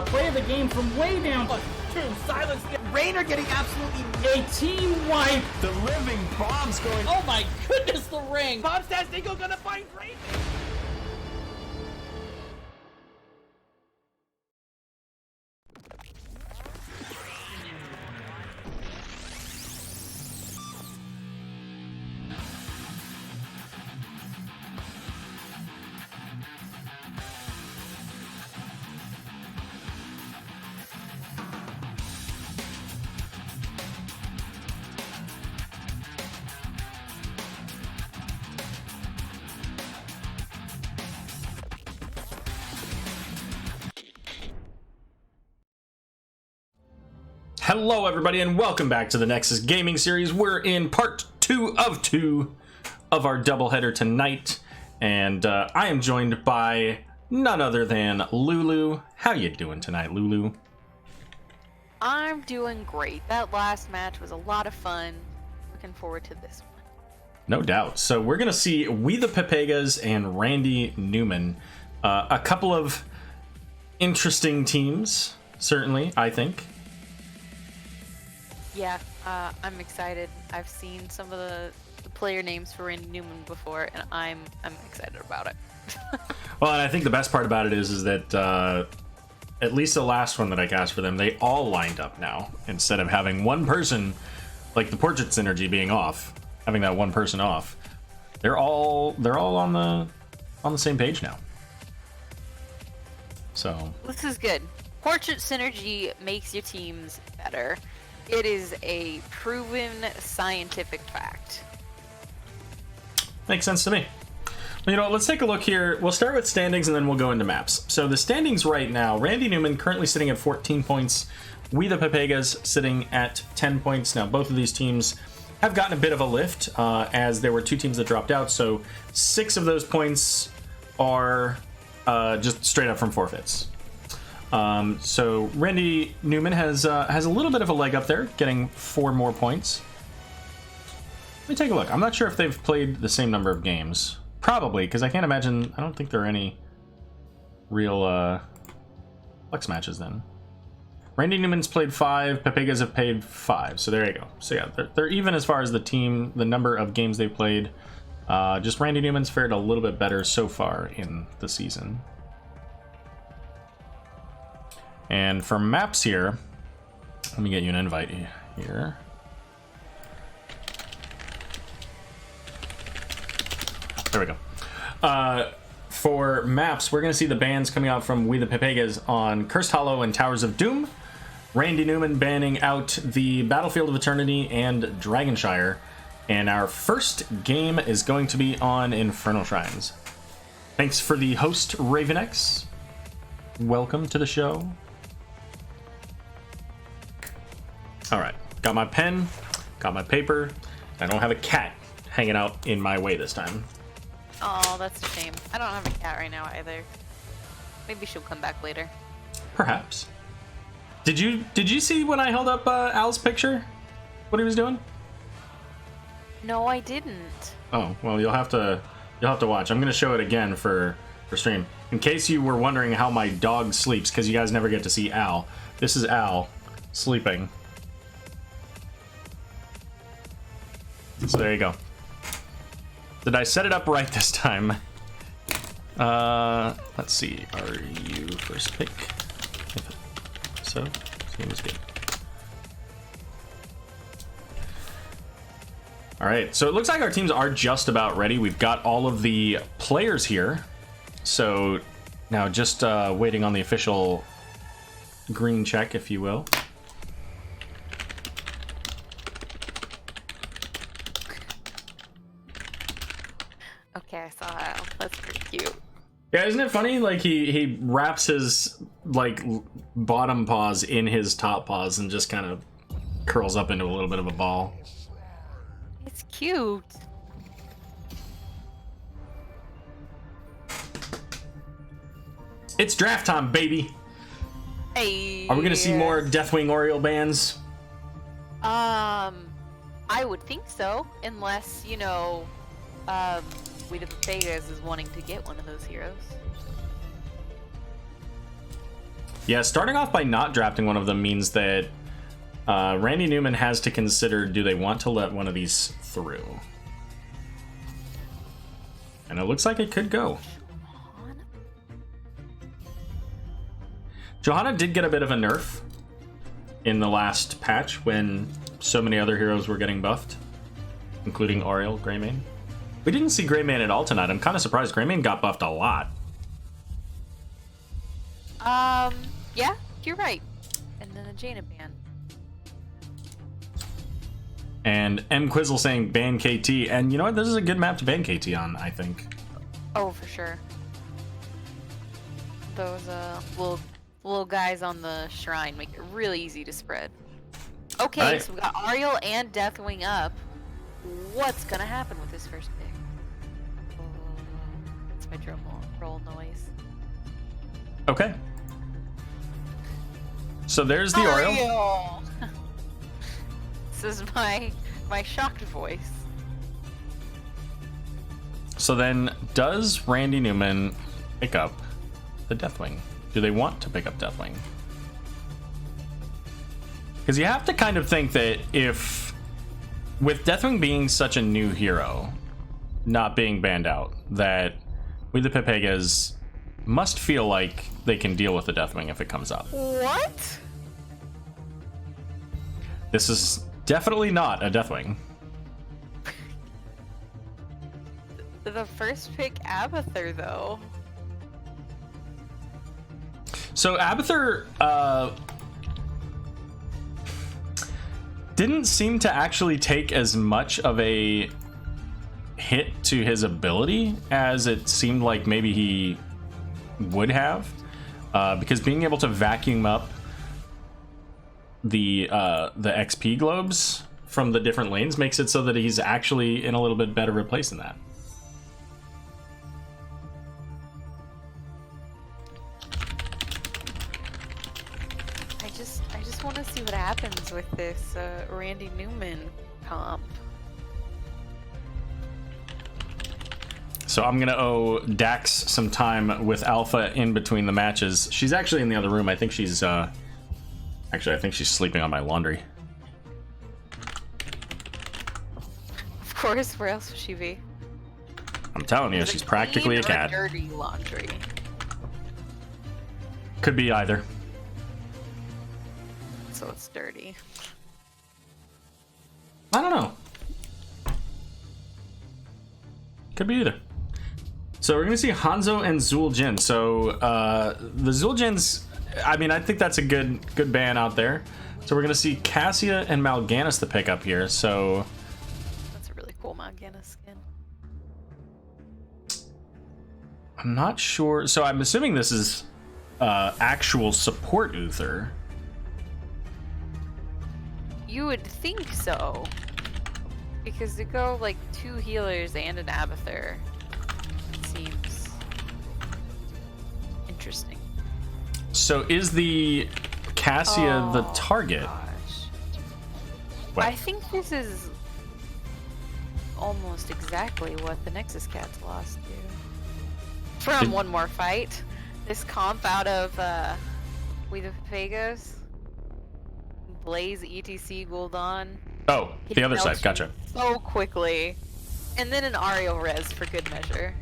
play of the game from way down. True, silence. Rainer getting absolutely A team wipe. The living bomb's going. Oh my goodness, the ring. Bombs Tastingo gonna find Rainer. Hello everybody and welcome back to the Nexus Gaming Series. We're in part 2 of our doubleheader tonight, and I am joined by none other than Lulu. How you doing tonight, Lulu? I'm doing great. That last match was a lot of fun. Looking forward to this one. No doubt. So we're gonna see WeThePepegas and Randy Newman. A couple of interesting teams, certainly, I think. Yeah, I'm excited. I've seen some of the player names for Randy Newman before, and I'm excited about it. Well, and I think the best part about it is that at least the last one that I cast for them, they all lined up now instead of having one person, like the portrait synergy being off, having that one person off. They're all on the same page now. So This is good. Portrait synergy makes your teams better. It is a proven scientific fact. makes sense to me. Well, you know what, let's take a look here. We'll start with standings and then we'll go into maps. So the standings right now, Randy Newman currently sitting at 14 points. WeThePepegas sitting at 10 points. Now both of these teams have gotten a bit of a lift as there were two teams that dropped out. So 6 of those points are just straight up from forfeits. So Randy Newman has a little bit of a leg up there, getting 4 more points. Let me take a look. I'm not sure if they've played the same number of games. Probably, because I can't imagine. I don't think there are any real flex matches then. Randy Newman's played 5. Pepegas have played 5. So there you go. So yeah, they're even as far as the number of games they've played. Just Randy Newman's fared a little bit better so far in the season. And for maps here, let me get you an invite here. There we go. For maps, we're going to see the bans coming out from WeThePepegas on Cursed Hollow and Towers of Doom. Randy Newman banning out the Battlefield of Eternity and Dragonshire. And our first game is going to be on Infernal Shrines. Thanks for the host, RavenX. Welcome to the show. Alright, got my pen, got my paper. I don't have a cat hanging out in my way this time. Oh, that's a shame. I don't have a cat right now either. Maybe she'll come back later. Perhaps. Did you see when I held up Al's picture? What he was doing? No, I didn't. Oh, well, you'll have to watch. I'm gonna show it again for stream. In case you were wondering how my dog sleeps, because you guys never get to see Al. This is Al sleeping. So there you go. Did I set it up right this time? Let's see. Are you first pick? So, seems good. All right, so it looks like our teams are just about ready. We've got all of the players here. So now just waiting on the official green check, if you will. Okay, I saw that. That's pretty cute. Yeah, isn't it funny? Like he wraps his like bottom paws in his top paws and just kind of curls up into a little bit of a ball. It's cute. It's draft time, baby. Hey. Are we gonna see more Deathwing Oriole bands? I would think so, unless, you know, WeThePepegas is wanting to get one of those heroes. Yeah, starting off by not drafting one of them means that Randy Newman has to consider, do they want to let one of these through? And it looks like it could go. Johanna did get a bit of a nerf in the last patch when so many other heroes were getting buffed, including Aerial, Greymane. We didn't see Greymane at all tonight. I'm kind of surprised. Greymane got buffed a lot. Yeah, you're right. And then a Jaina ban. And M Quizzle saying ban KT, and you know what? This is a good map to ban KT on, I think. Oh, for sure. Those little guys on the shrine make it really easy to spread. Okay, right. So we got Ariel and Deathwing up. What's gonna happen with this first pick? Oh, that's my drum roll noise. Okay. So there's the Ariel. This is my shocked voice. So then, does Randy Newman pick up the Deathwing? Do they want to pick up Deathwing? Because you have to kind of think that if, with Deathwing being such a new hero, not being banned out, that WeThePepegas must feel like they can deal with the Deathwing if it comes up. What? This is definitely not a Deathwing. The first pick, Abathur, though. So Abathur didn't seem to actually take as much of a hit to his ability as it seemed like maybe he would have, because being able to vacuum up the XP globes from the different lanes makes it so that he's actually in a little bit better of a place than that. I just want to see what happens with this Randy Newman comp. So I'm gonna owe Dax some time with Alpha in between the matches. She's actually in the other room. I think she's actually, I think she's sleeping on my laundry. Of course, where else would she be? I'm telling you, she's practically a cat. Dirty laundry. Could be either. So it's dirty. I don't know. Could be either. So we're gonna see Hanzo and Zul'jin. So the Zul'jins, I mean, I think that's a good ban out there. So we're gonna see Cassia and Mal'Ganis to pick up here. So That's a really cool Mal'Ganis skin. I'm not sure. So I'm assuming this is actual support Uther. You would think so. Because to go like 2 healers and an Abathur seems interesting. So is the Cassia the target? Gosh. What? I think this is almost exactly what the Nexus Cats lost to. From Did- one more fight. This comp out of WeThePepegas. Blaze, ETC, Gul'dan. Oh, the other side. Gotcha. So quickly. And then an Aerial res for good measure.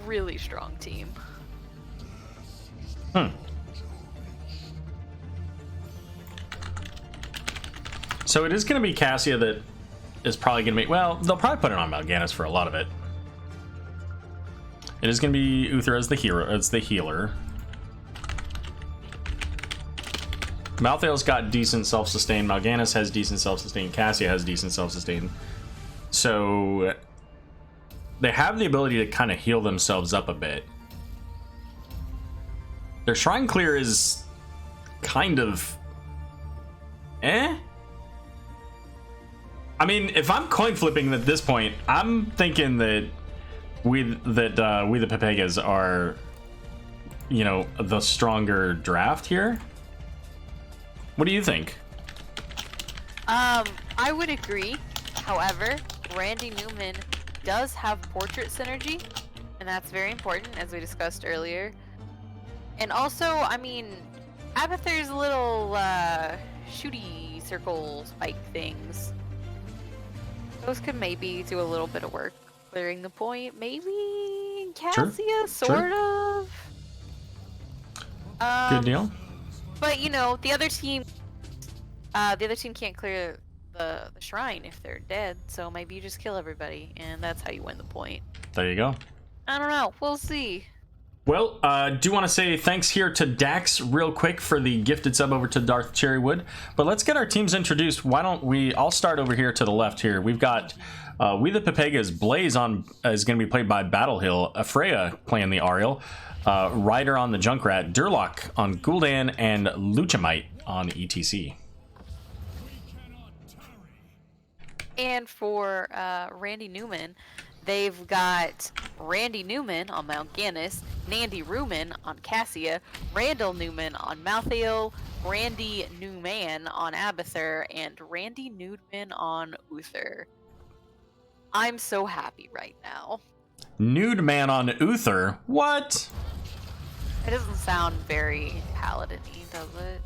Really strong team. So it is going to be Cassia that is probably going to be... Well, they'll probably put it on Mal'Ganis for a lot of it. It is going to be Uther as the hero, as the healer. Malthael's got decent self-sustain. Mal'Ganis has decent self-sustain. Cassia has decent self-sustain. So they have the ability to kind of heal themselves up a bit. Their Shrine Clear is kind of... I mean, if I'm coin flipping at this point, I'm thinking that WeThePepegas are, you know, the stronger draft here. What do you think? I would agree. However, Randy Newman does have portrait synergy, and that's very important, as we discussed earlier. And also, I mean, Abathur's little shooty circle spike things. Those could maybe do a little bit of work clearing the point. Maybe Cassia, sort of. Good deal. But you know, the other team can't clear the shrine if they're dead. So maybe you just kill everybody, and that's how you win the point. There you go. I don't know. We'll see. Well, do want to say thanks here to Dax real quick for the gifted sub over to Darth Cherrywood. But let's get our teams introduced. Why don't we? I'll start over here to the left here. We've got WeThePepegas. Blaze on is going to be played by Battle Hill. Freya playing the Ariel. Ryder on the Junkrat. Durlock on Gul'dan, and Luchamite on ETC. And for Randy Newman, they've got Randy Newman on Mal'Ganis, Nandy Ruman on Cassia, Randall Newman on Malthael, Randy Newman on Abathur, and Randy Newman on Uther. I'm so happy right now. Nude man on Uther? What? It doesn't sound very paladin-y, does it?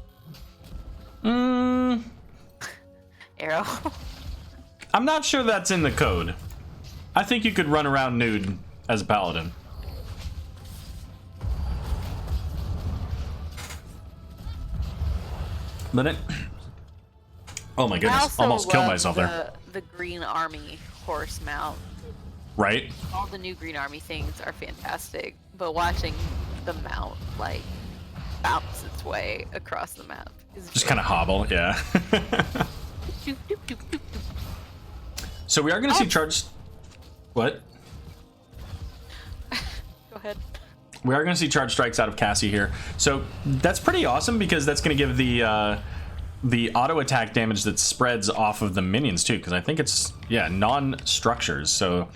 Aero. I'm not sure that's in the code. I think you could run around nude as a paladin. But it... Oh my goodness, almost killed myself there. The Green Army horse mount. Right? All the new Green Army things are fantastic, but watching the mount, like, bounce its way across the map is just kind of hobble, yeah. Doop, doop, doop, doop, doop. So we are going to see charged... What? Go ahead. We are going to see charge strikes out of Cassie here. So that's pretty awesome because that's going to give the auto attack damage that spreads off of the minions too, because I think it's, yeah, non-structures. So,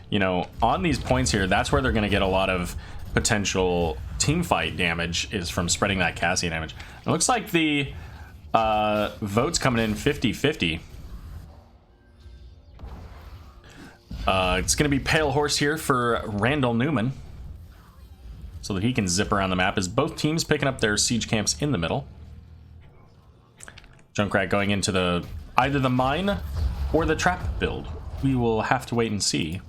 you know, on these points here, that's where they're going to get a lot of potential team fight damage, is from spreading that Cassie damage. It looks like the votes coming in 50-50. It's going to be Pale Horse here for Randall Newman, so that he can zip around the map, as both teams picking up their siege camps in the middle. Junkrat going into either the mine or the trap build. We will have to wait and see.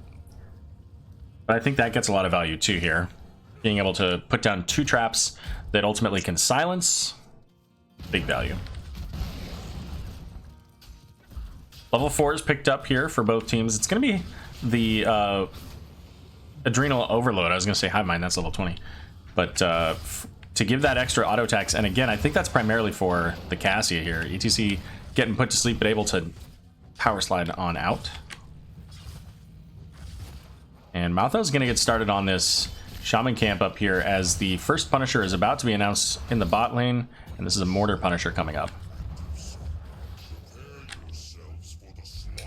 But I think that gets a lot of value too here. Being able to put down 2 traps that ultimately can silence. Big value. Level 4 is picked up here for both teams. It's going to be the Adrenal Overload. I was going to say Hive Mind, that's level 20. But to give that extra auto attacks, and again, I think that's primarily for the Cassia here. ETC getting put to sleep, but able to power slide on out. And Malthael's going to get started on this Shaman camp up here, as the first Punisher is about to be announced in the bot lane, and this is a Mortar Punisher coming up.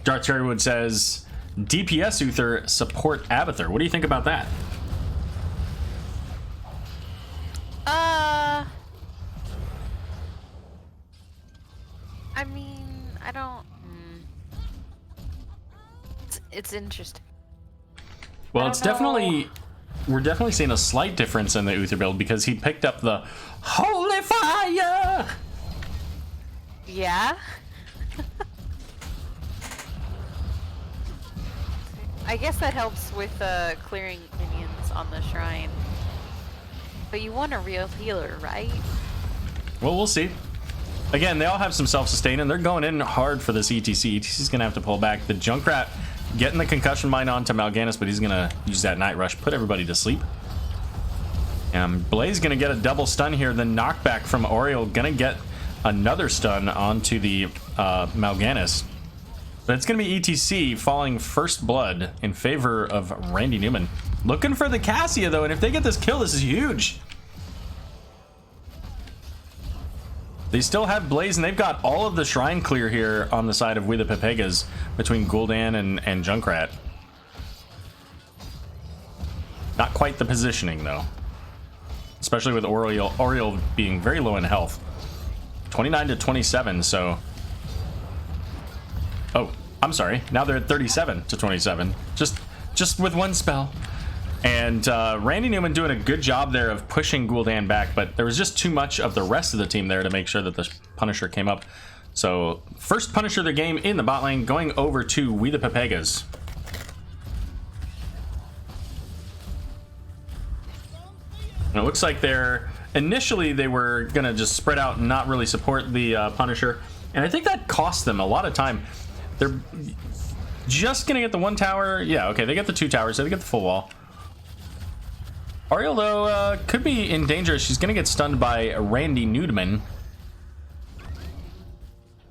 Darth Cherrywood says, DPS Uther, support Abathur. What do you think about that? I mean, I don't... It's interesting. Well, it's definitely... We're definitely seeing a slight difference in the Uther build, because he picked up the Holy Fire! Yeah? I guess that helps with clearing minions on the shrine. But you want a real healer, right? Well, we'll see. Again, they all have some self-sustain, and they're going in hard for this ETC. ETC's going to have to pull back. The Junkrat getting the concussion mine onto Mal'Ganis, but he's going to use that Night Rush, put everybody to sleep. Blaze going to get a double stun here. The knockback from Oriel going to get another stun onto the Mal'Ganis. But it's going to be ETC falling first blood in favor of Randy Newman. Looking for the Cassia, though, and if they get this kill, this is huge. They still have Blaze, and they've got all of the shrine clear here on the side of WeThePepegas between Gul'dan and Junkrat. Not quite the positioning, though. Especially with Oriel being very low in health. 29 to 27, so... Oh, I'm sorry. Now they're at 37 to 27. Just with one spell. And Randy Newman doing a good job there of pushing Gul'dan back, but there was just too much of the rest of the team there to make sure that the Punisher came up. So first Punisher of the game in the bot lane, going over to WeThePepegas. And it looks like initially they were gonna just spread out and not really support the Punisher, and I think that cost them a lot of time. They're just gonna get the 1 tower. Yeah, okay, they get the 2 towers, so they get the full wall. Ariel, though, could be in danger. She's going to get stunned by Randy Newman.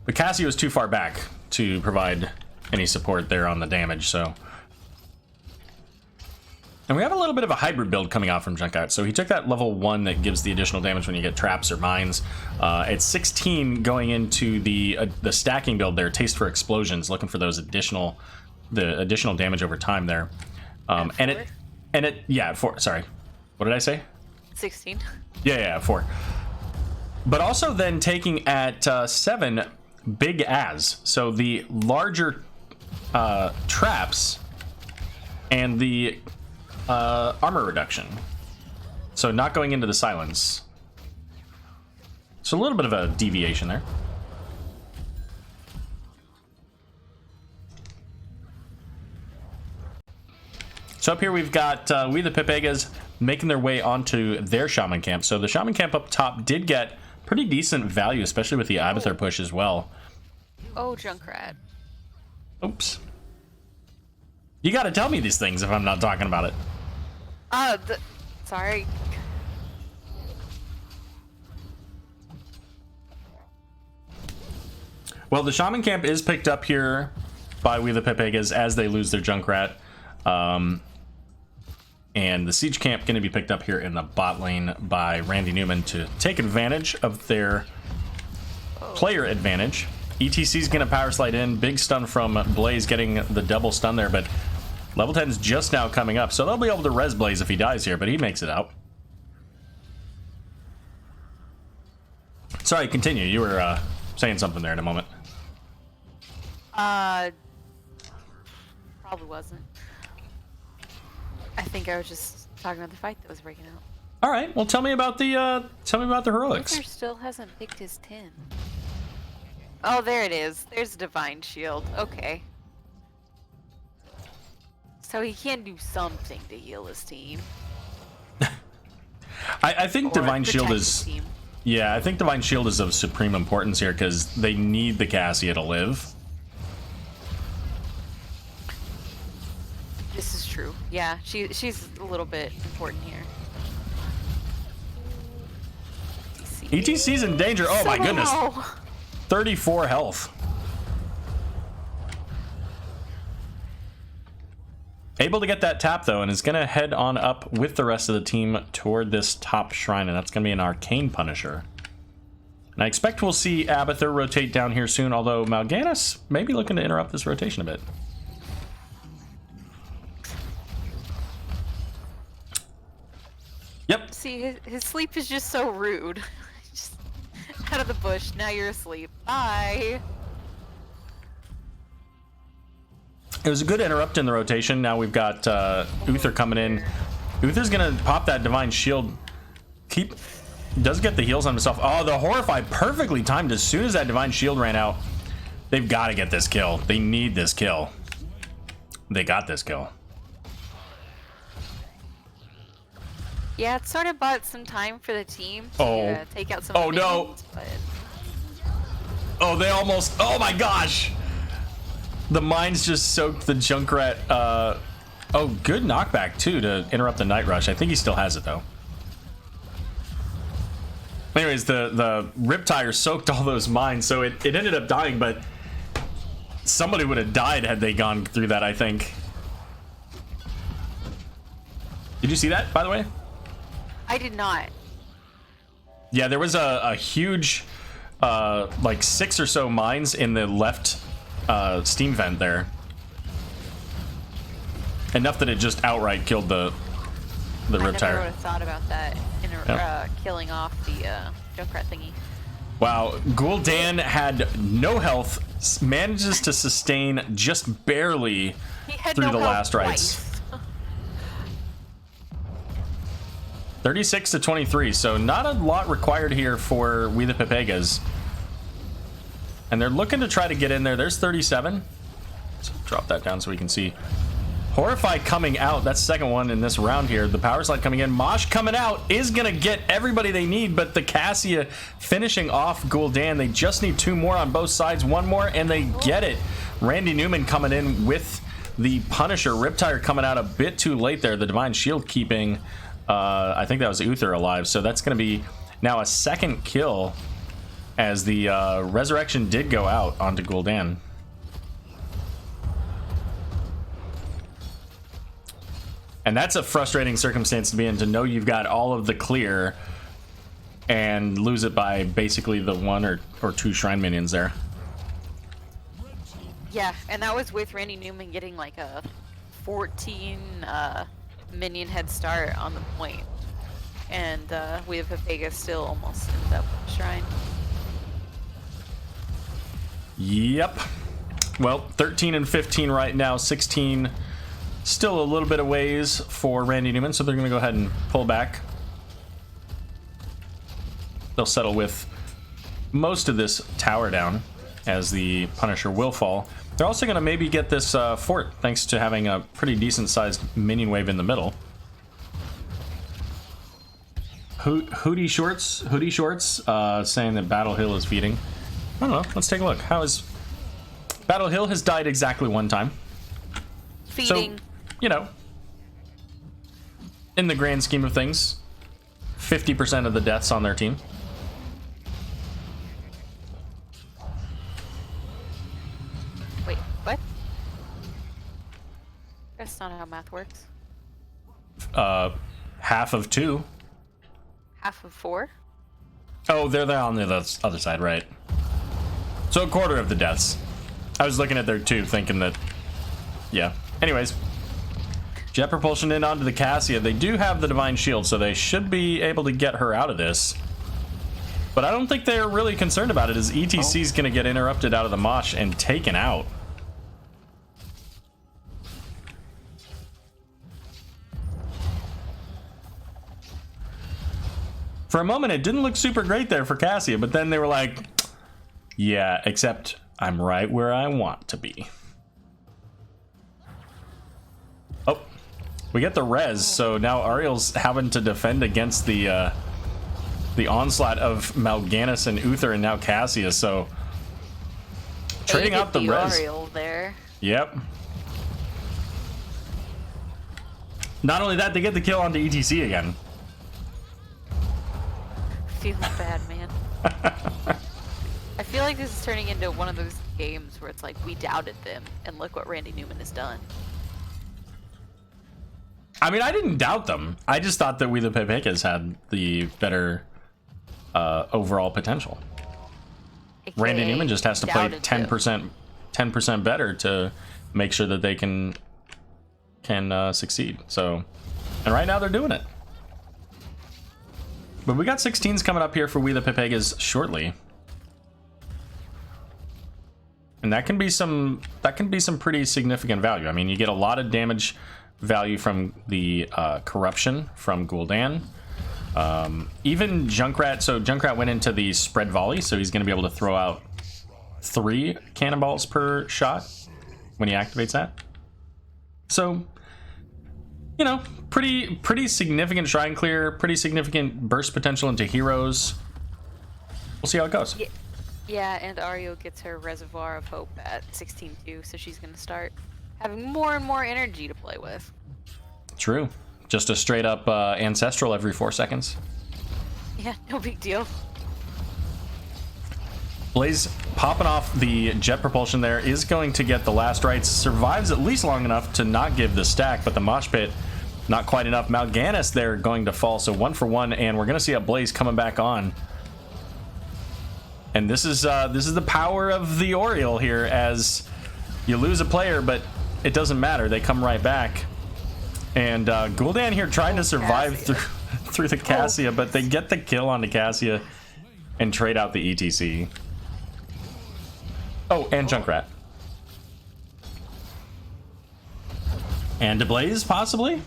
But Cassie was too far back to provide any support there on the damage, so... And we have a little bit of a hybrid build coming out from Junkout. So he took that level 1 that gives the additional damage when you get traps or mines. It's 16 going into the stacking build there, Taste for Explosions, looking for those additional damage over time there. Yeah, 4, sorry. What did I say? 16. Yeah, 4. But also then taking at 7 big as. So the larger traps and the armor reduction. So not going into the silence. So a little bit of a deviation there. So up here we've got WeThePepegas making their way onto their Shaman camp. So the Shaman camp up top did get pretty decent value, especially with the Abathur push as well. Oh, Junkrat. Oops. You gotta tell me these things if I'm not talking about it. Sorry. Well, the Shaman camp is picked up here by WeThePepegas as they lose their Junkrat. And the Siege camp going to be picked up here in the bot lane by Randy Newman to take advantage of their player advantage. ETC is going to power slide in. Big stun from Blaze, getting the double stun there, but level 10 is just now coming up, so they'll be able to res Blaze if he dies here, but he makes it out. Sorry, continue. You were saying something there in a moment. Probably wasn't. I think I was just talking about the fight that was breaking out. All right. Well, tell me about the heroics. Luther still hasn't picked his 10. Oh, there it is. There's Divine Shield. Okay. So he can do something to heal his team. I think Or Divine Shield protect is... his team. Yeah, I think Divine Shield is of supreme importance here because they need the Cassia to live. This is true. Yeah, she's a little bit important here. ETC's in danger. Oh my goodness. 34 health. Able to get that tap though, and is going to head on up with the rest of the team toward this top shrine, and that's going to be an Arcane Punisher. And I expect we'll see Abathur rotate down here soon, although Mal'Ganis may be looking to interrupt this rotation a bit. Yep. See, his sleep is just so rude. Just out of the bush, now you're asleep. Bye. It was a good interrupt in the rotation. Now we've got Uther coming in. Uther's gonna pop that Divine Shield. Does get the heals on himself. Oh, the Horrify perfectly timed. As soon as that Divine Shield ran out, they've got to get this kill. They need this kill. They got this kill. Yeah, it sort of bought some time for the team to take out some. Oh no! Minions, but... Oh, they almost. Oh my gosh! The mines just soaked the Junkrat. Oh, good knockback too to interrupt the Night Rush. I think he still has it though. Anyways, the Riptire soaked all those mines, so it ended up dying, but somebody would have died had they gone through that, I think. Did you see that, by the way? I did not. Yeah, there was a huge, like 6 or so mines in the left steam vent there. Enough that it just outright killed the Riptire. I never would have thought about that. Killing off the Junkrat thingy. Wow, Gul'dan had no health, manages to sustain just barely through the last rites. 36 to 23, so not a lot required here for WeThePepegas. And they're looking to try to get in there. There's 37. Let's drop that down so we can see. Horrify coming out. That's the second one in this round here. The power slide coming in. Mosh coming out is going to get everybody they need, but the Cassia finishing off Gul'dan. They just need 2 more on both sides. 1 more, and they get it. Randy Newman coming in with the Punisher. Riptire coming out a bit too late there. The Divine Shield keeping, I think that was Uther alive. So that's going to be now a second kill as the Resurrection did go out onto Gul'dan. And that's a frustrating circumstance to be in, to know you've got all of the clear and lose it by basically the 1 or 2 shrine minions there. Yeah, and that was with Randy Newman getting like a 14 minion head start on the point. And WeThePepegas still almost ended up with the shrine. Yep. Well, 13 and 15 right now, 16... Still a little bit of ways for Randy Newman, so they're going to go ahead and pull back. They'll settle with most of this tower down, as the Punisher will fall. They're also going to maybe get this fort, thanks to having a pretty decent-sized minion wave in the middle. Hoodie Shorts saying that Battle Hill is feeding. I don't know. Let's take a look. How is... Battle Hill has died exactly 1 time. Feeding. So, you know, in the grand scheme of things, 50% of the deaths on their team. Wait, what? That's not how math works. Half of 2. Half of 4? Oh, they're on the other side, right? So a quarter of the deaths. I was looking at their 2, thinking that, yeah. Anyways, jet propulsion in onto the Cassia. They do have the Divine Shield, so they should be able to get her out of this. But I don't think they're really concerned about it, as ETC is going to get interrupted out of the mosh and taken out. For a moment, it didn't look super great there for Cassia, but then they were like, yeah, except I'm right where I want to be. Oh, we get the res, so now Ariel's having to defend against the onslaught of Mal'Ganis and Uther and now Cassia, so trading out the res. Ariel there. Yep. Not only that, they get the kill onto ETC again. Feeling bad, man. I feel like this is turning into one of those games where it's like, we doubted them, and look what Randy Newman has done. I mean, I didn't doubt them. I just thought that WeThePepegas had the better overall potential. AKA Randy Newman just has to play doubted 10% better to make sure that they can succeed. So, and right now they're doing it. But we got 16s coming up here for WeThePepegas shortly. And that can be some pretty significant value. I mean, you get a lot of damage value from the corruption from Gul'dan. Even Junkrat, so Junkrat went into the spread volley, so he's going to be able to throw out 3 cannonballs per shot when he activates that. So, you know, pretty significant shrine clear, pretty significant burst potential into heroes. We'll see how it goes. Yeah, and Ario gets her Reservoir of Hope at 16 too, so she's going to start having more and more energy to play with. True. Just a straight up ancestral every 4 seconds. Yeah, no big deal. Blaze popping off the jet propulsion there is going to get the last rites. Survives at least long enough to not give the stack, but the mosh pit not quite enough. Mal'Ganis there going to fall, so 1 for 1, and we're going to see a Blaze coming back on. And this is the power of the Oriole here, as you lose a player, but it doesn't matter. They come right back. And Gul'dan here trying to survive through the Cassia, but they get the kill on the Cassia and trade out the ETC. Oh, and Junkrat. And a Blaze, possibly?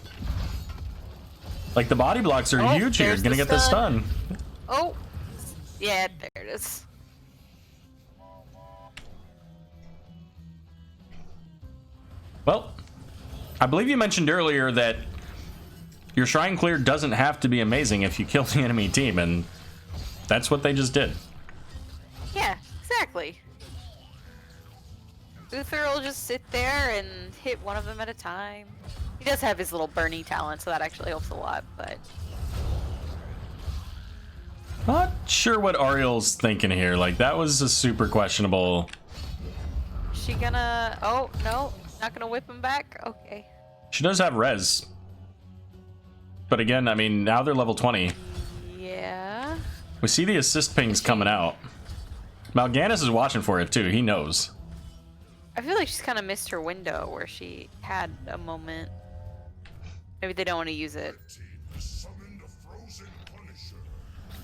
Like, the body blocks are Oh, huge here. there's Gonna the get the stun. Oh, yeah, there it is. Well, I believe you mentioned earlier that your shrine clear doesn't have to be amazing if you kill the enemy team, and that's what they just did. Yeah, exactly. Uther will just sit there and hit one of them at a time. He does have his little Bernie talent, so that actually helps a lot, but... Not sure what Ariel's thinking here. Like, that was a super questionable... Is she gonna... Oh, no. Not gonna whip him back? Okay. She does have res. But again, I mean, now they're level 20. Yeah. We see the assist pings coming out. Mal'Ganis is watching for it, too. He knows. I feel like she's kind of missed her window where she had a moment. Maybe they don't want to use it.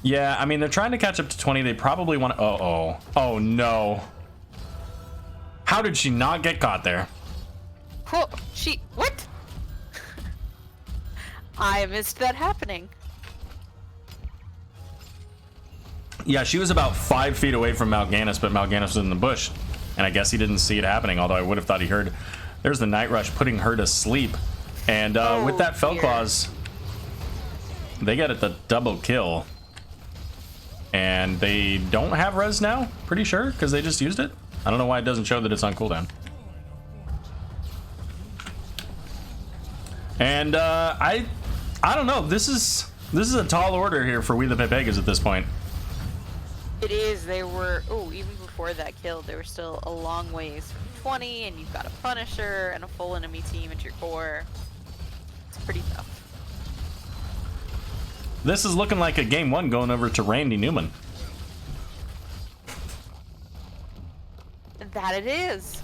Yeah, I mean, they're trying to catch up to 20. They probably want to... Uh-oh. Oh, no. How did she not get caught there? Oh, what? I missed that happening. Yeah, she was about 5 feet away from Mal'Ganis, but Mal'Ganis was in the bush. And I guess he didn't see it happening, although I would have thought he heard. There's the Night Rush putting her to sleep. And with that Fell Claws, they get it the double kill. And they don't have res now, pretty sure, because they just used it. I don't know why it doesn't show that it's on cooldown. And I don't know. This is a tall order here for WeThePepegas at this point. It is. They were... Oh, even before that kill, they were still a long ways from 20, and you've got a Punisher and a full enemy team at your core. It's pretty tough. This is looking like a game 1 going over to Randy Newman. That it is.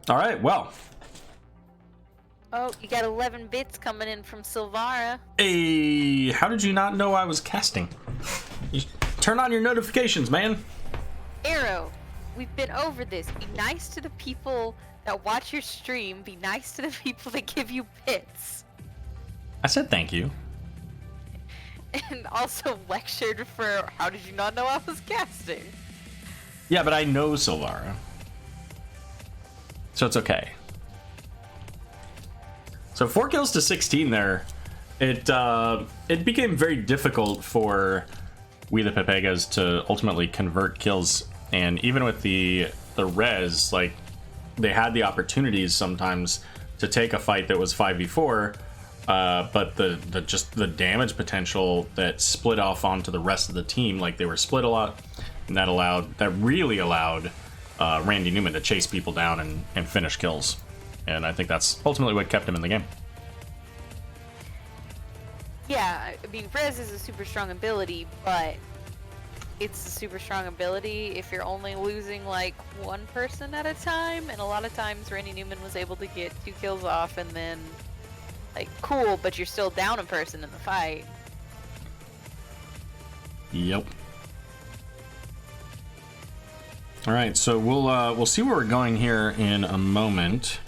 All right, well. Oh, you got 11 bits coming in from Silvara. Hey, how did you not know I was casting? You turn on your notifications, man. Aero, we've been over this. Be nice to the people that watch your stream. Be nice to the people that give you bits. I said thank you. And also lectured for how did you not know I was casting? Yeah, but I know Silvara. So it's okay. So 4 kills to 16 there. It became very difficult for WeThePepegas to ultimately convert kills. And even with the res, like, they had the opportunities sometimes to take a fight that was 5v4, but the damage potential that split off onto the rest of the team, like they were split a lot, and that really allowed Randy Newman to chase people down and finish kills. And I think that's ultimately what kept him in the game. Yeah, I mean, Res is a super strong ability, but it's a super strong ability if you're only losing like one person at a time, and a lot of times Randy Newman was able to get 2 kills off and then, like, cool, but you're still down a person in the fight. Yep. All right, so we'll see where we're going here in a moment.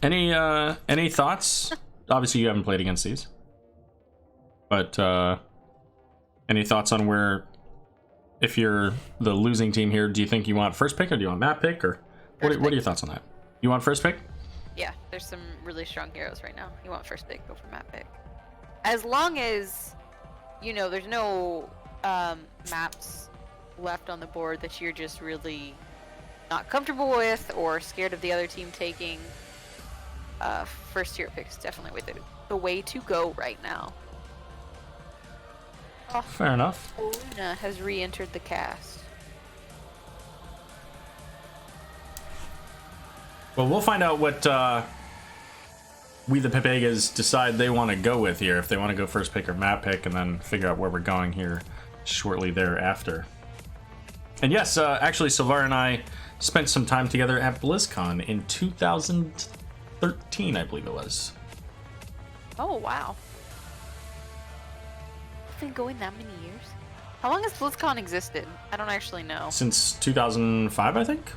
Any thoughts? Obviously, you haven't played against these, but any thoughts on where, if you're the losing team here, do you think you want first pick or do you want map pick, or what are your thoughts on that? You want first pick? Yeah, there's some really strong heroes right now. You want first pick, go for map pick. As long as, you know, there's no maps left on the board that you're just really not comfortable with or scared of the other team taking, first tier pick is definitely the way to go right now. Oh, Fair enough. Luna has re-entered the cast. Well, we'll find out what WeThePepegas decide they want to go with here, if they want to go first pick or map pick, and then figure out where we're going here shortly thereafter. And yes, actually, Silvara and I spent some time together at BlizzCon in 2013, I believe it was. Oh, wow. It's been going that many years? How long has BlizzCon existed? I don't actually know. Since 2005, I think.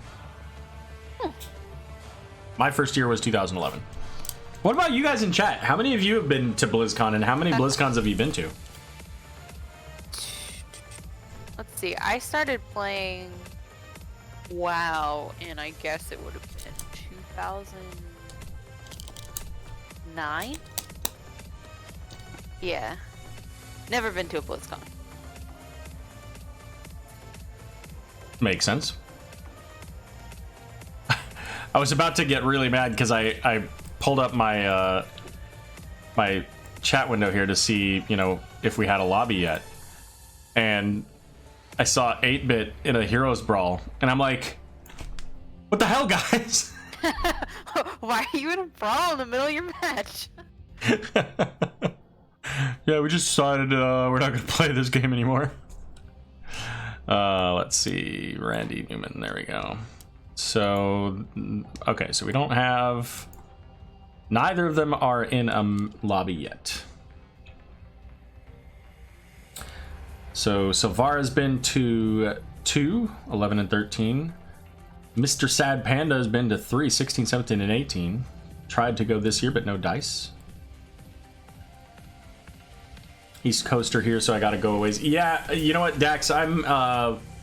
My first year was 2011. What about you guys in chat? How many of you have been to BlizzCon, and how many BlizzCons have you been to? Let's see. I started playing WoW, and I guess it would have been 2009. Yeah. Never been to a BlizzCon. Makes sense. I was about to get really mad because I pulled up my my chat window here to see, you know, if we had a lobby yet, and I saw 8-bit in a Heroes Brawl, and I'm like, what the hell, guys? Why are you in a brawl in the middle of your match? Yeah, we just decided we're not gonna play this game anymore. Let's see, Randy Newman, there we go. So, okay, so we don't have, neither of them are in a lobby yet. So Savara's been to 2, 11 and 13. Mr. Sad Panda has been to 3, 16, 17, and 18. Tried to go this year, but no dice. East Coaster here, so I gotta go a ways. Yeah, you know what, Dax, I'm,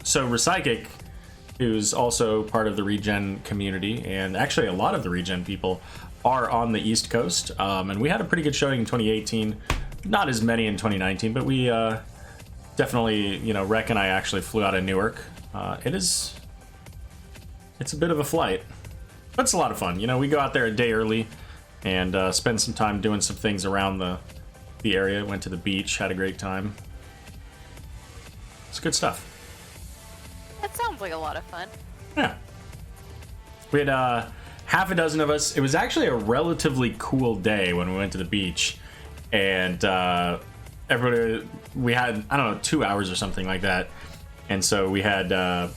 so Recyclic, who's also part of the regen community, and actually a lot of the regen people are on the East Coast, and we had a pretty good showing in 2018. Not as many in 2019, but we definitely, you know, Rec and I actually flew out of Newark. It's a bit of a flight, but it's a lot of fun. You know, we go out there a day early and spend some time doing some things around the area. Went to the beach, had a great time. It's good stuff. That sounds like a lot of fun. Yeah. We had half a dozen of us. It was actually a relatively cool day when we went to the beach, and everybody, we had, I don't know, 2 hours or something like that, and so we had the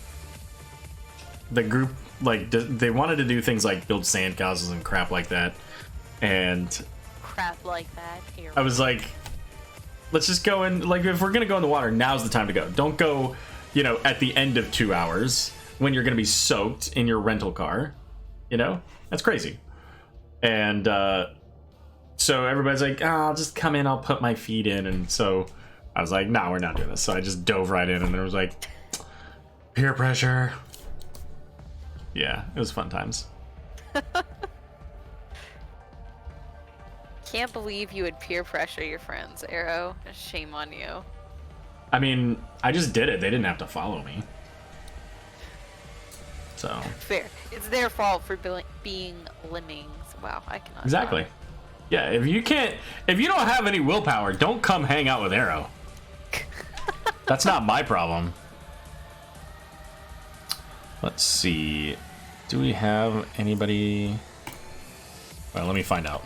group, like, they wanted to do things like build sandcastles and crap like that, and Crap like that. Here. I was like, let's just go in, like, if we're gonna go in the water, now's the time to go. Don't go, you know, at the end of 2 hours when you're gonna be soaked in your rental car. You know, that's crazy. And so everybody's like, I'll just come in, I'll put my feet in. And so I was like, no, we're not doing this. So I just dove right in, and there was like peer pressure. Yeah, it was fun times. Can't believe you would peer pressure your friends, Aero. Shame on you. I mean, I just did it. They didn't have to follow me. So Fair. It's their fault for being lemmings. Wow, I cannot. exactly. Yeah, if you don't have any willpower, don't come hang out with Aero. That's not my problem. Let's see. Do we have anybody? Well, let me find out.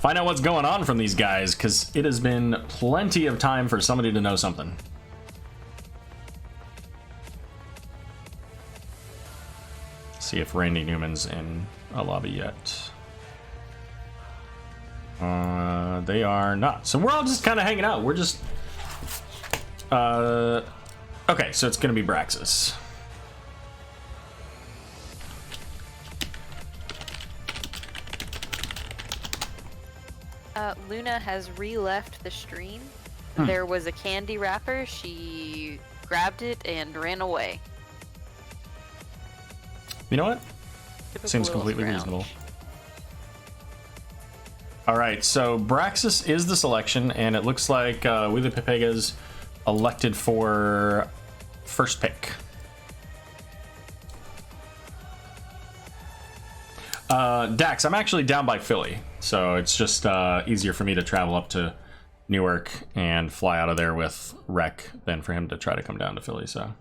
Find out what's going on from these guys, because it has been plenty of time for somebody to know something. See if Randy Newman's in a lobby yet. They are not. So we're all just kind of hanging out. We're just... Okay, so it's going to be Braxis. Luna has re-left the stream. There was a candy wrapper. She grabbed it and ran away. You know what? Typical Seems little completely scrouge. reasonable. All right, so Braxis is the selection, and it looks like WeThePepegas elected for first pick. Dax, I'm actually down by Philly, so it's just easier for me to travel up to Newark and fly out of there with Rec than for him to try to come down to Philly, so.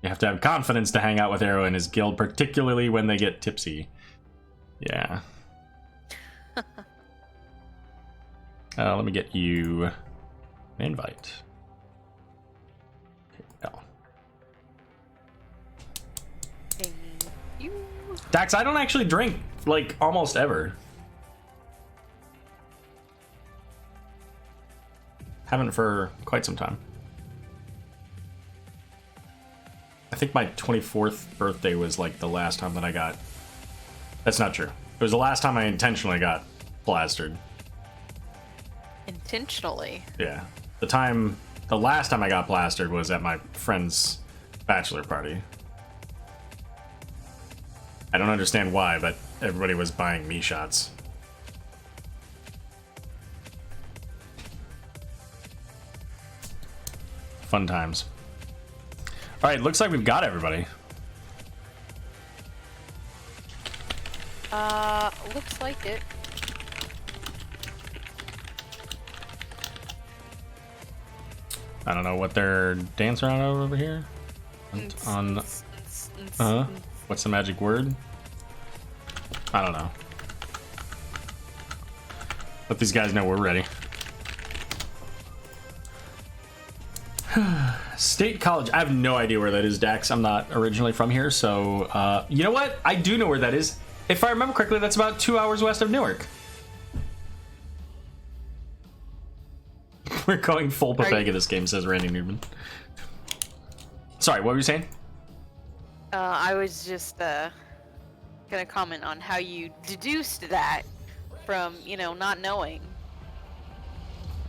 You have to have confidence to hang out with Aero and his guild, particularly when they get tipsy. Yeah. Let me get you an invite. Okay, no. Thank you. Dax, I don't actually drink, like, almost ever. Haven't for quite some time. I think my 24th birthday was like the last time that I got... That's not true. It was the last time I intentionally got plastered. Intentionally? Yeah. The last time I got plastered was at my friend's bachelor party. I don't understand why, but everybody was buying me shots. Fun times. All right, looks like we've got everybody. Looks like it. I don't know what they're dancing around over here. What's the magic word? I don't know. Let these guys know we're ready. State College. I have no idea where that is, Dax. I'm not originally from here, so you know what? I do know where that is. If I remember correctly, that's about 2 hours west of Newark. We're going full Pepega this game, says Randy Newman. Sorry, what were you saying? I was just gonna comment on how you deduced that from, you know, not knowing.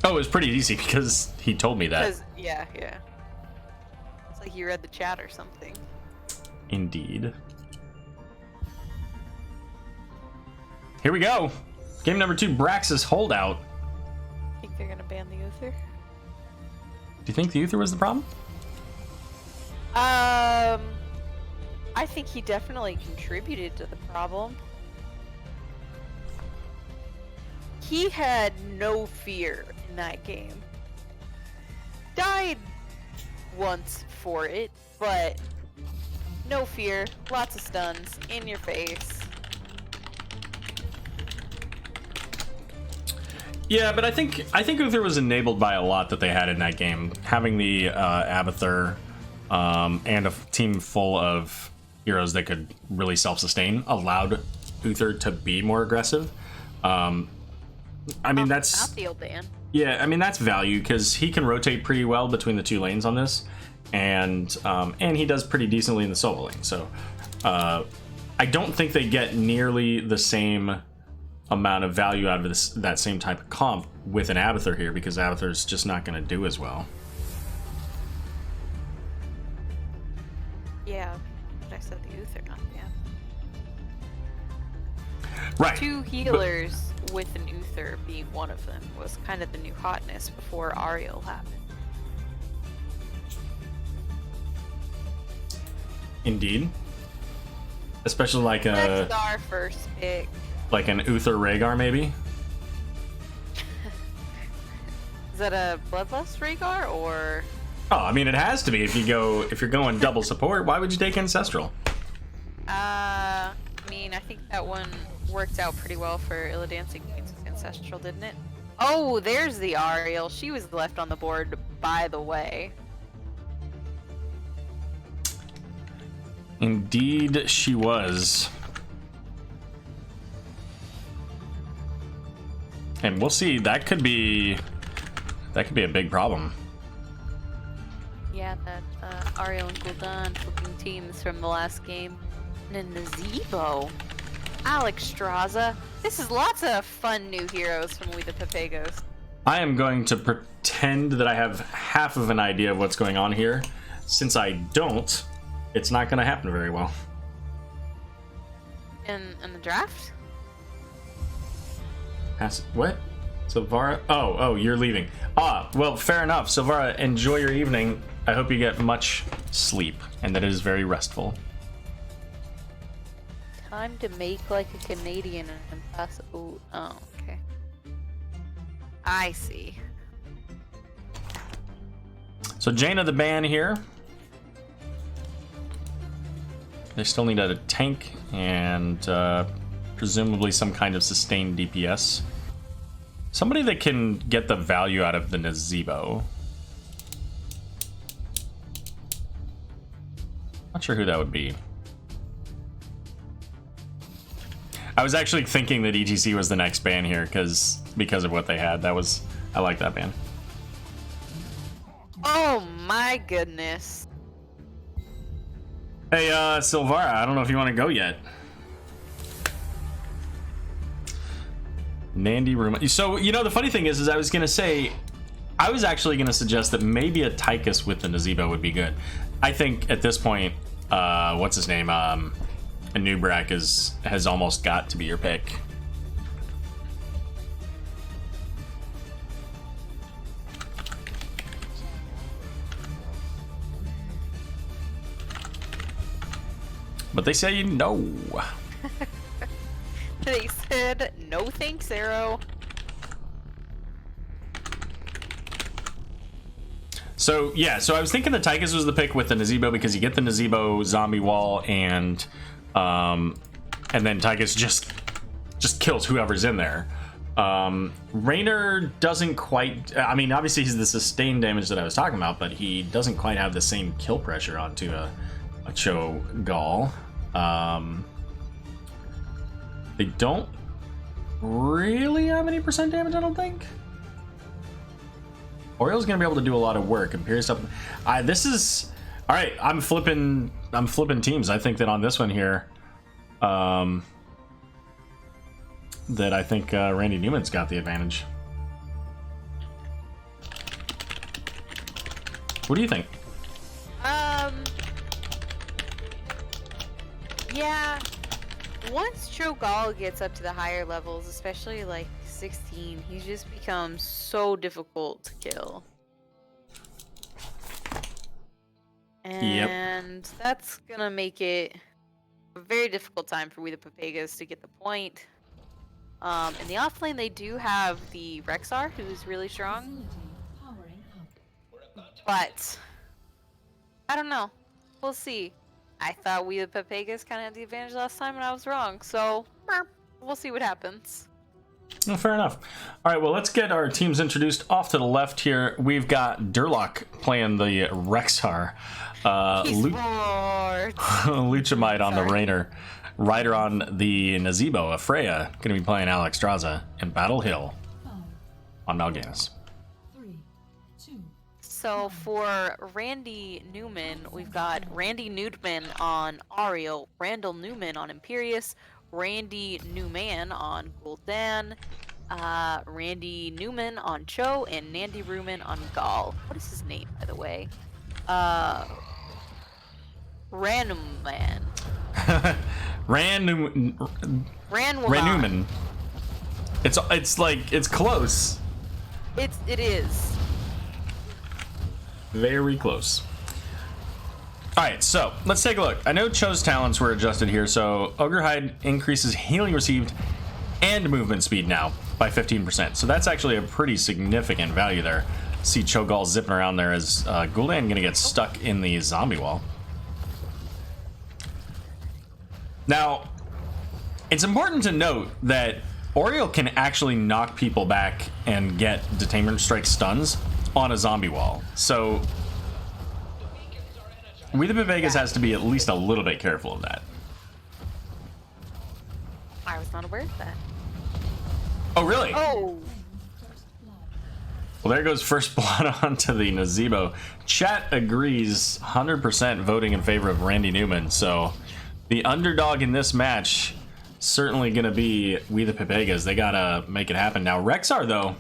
Oh, it was pretty easy because he told me that. Yeah. It's like you read the chat or something. Indeed. Here we go. Game number 2, Brax's Holdout. Think they're gonna ban the Uther? Do you think the Uther was the problem? I think he definitely contributed to the problem. He had no fear in that game. Died once for it, but no fear, lots of stuns, in your face. Yeah, but I think Uther was enabled by a lot that they had in that game. Having the Abathur and a team full of heroes that could really self-sustain allowed Uther to be more aggressive. I mean, that's... Not the old Dan. Yeah, I mean, that's value, because he can rotate pretty well between the 2 lanes on this, and he does pretty decently in the solo lane, so I don't think they get nearly the same amount of value out of that same type of comp with an Abathur here, because Abathur's just not going to do as well. Yeah, but I said the Uther, not Dan. Right. 2 healers with an Uther being one of them was kind of the new hotness before Ariel happened. Indeed. Especially like That's our first pick. like an Uther Rhaegar, maybe? Is that a Bloodlust Rhaegar or? Oh, I mean, it has to be if you're going double support. Why would you take Ancestral? I mean, I think that one worked out pretty well for Illidancing Queen's Ancestral, didn't it? Oh, there's the Ariel. She was left on the board, by the way. Indeed, she was. And we'll see. That could be a big problem. Yeah, that Ariel and Gul'dan flipping teams from the last game. And then Nazebo. Alex Straza. This is lots of fun new heroes from WeThePepegas. I am going to pretend that I have half of an idea of what's going on here. Since I don't, it's not going to happen very well. In the draft? What? Silvara? Oh, you're leaving. Well, fair enough. Silvara, enjoy your evening. I hope you get much sleep and that it is very restful. Time to make like a Canadian and pass. Oh, okay. I see. So Jaina the ban here. They still need a tank and presumably some kind of sustained DPS. Somebody that can get the value out of the Nazebo. Not sure who that would be. I was actually thinking that ETC was the next ban here because of what they had. I like that ban. my goodness. Hey, Silvara, I don't know if you want to go yet. Nandy room. So, you know, the funny thing is I was going to say, I was actually going to suggest that maybe a Tychus with the Nazebo would be good. I think at this point, what's his name? Nubrak has almost got to be your pick. But they say no. They said no thanks, Aero. So yeah, so I was thinking the Tychus was the pick with the Nazebo because you get the Nazebo zombie wall and then Tychus just kills whoever's in there. Raynor doesn't quite. I mean, obviously he's the sustained damage that I was talking about, but he doesn't quite have the same kill pressure onto a Cho'Gall. They don't really have any percent damage, I don't think. Oriel's gonna be able to do a lot of work. Imperious up. This is all right. I'm flipping teams. I think that on this one here, that I think Randy Newman's got the advantage. What do you think? Yeah. Once Cho'Gall gets up to the higher levels, especially like 16, he just becomes so difficult to kill. And that's gonna make it a very difficult time for WeThePepegas to get the point. In the offlane, they do have the Rexar, who's really strong. But I don't know. We'll see. I thought WeThePepegas kind of had the advantage last time, and I was wrong. So we'll see what happens. Well, fair enough. All right, well, let's get our teams introduced. Off to the left here, we've got Durlock playing the Rexar. Luchamite on the Raynor. Ryder on the Nazebo. Freya going to be playing Alexstrasza. And Battle Hill on Mal'Ganis. So for Randy Newman, we've got Randy Newman on Aero, Randall Newman on Imperious, Randy Newman on Gul'dan, Randy Newman on Cho, and Nandy Ruman on Gall. What is his name, by the way? Ranuman. Newman. It's like it's close. It is. Very close. Alright, so let's take a look. I know Cho's talents were adjusted here, so Ogre Hide increases healing received and movement speed now by 15%. So that's actually a pretty significant value there. See Cho'Gall zipping around there as Gul'dan gonna get stuck in the zombie wall. Now, it's important to note that Oriel can actually knock people back and get Detainment Strike stuns on a zombie wall. So WeThePepegas has to be at least a little bit careful of that. I was not aware of that. Oh, really? Oh. Well, there goes first blood onto the Nazebo. Chat agrees 100% voting in favor of Randy Newman. So the underdog in this match certainly going to be WeThePepegas. They got to make it happen. Now, Rexar, though,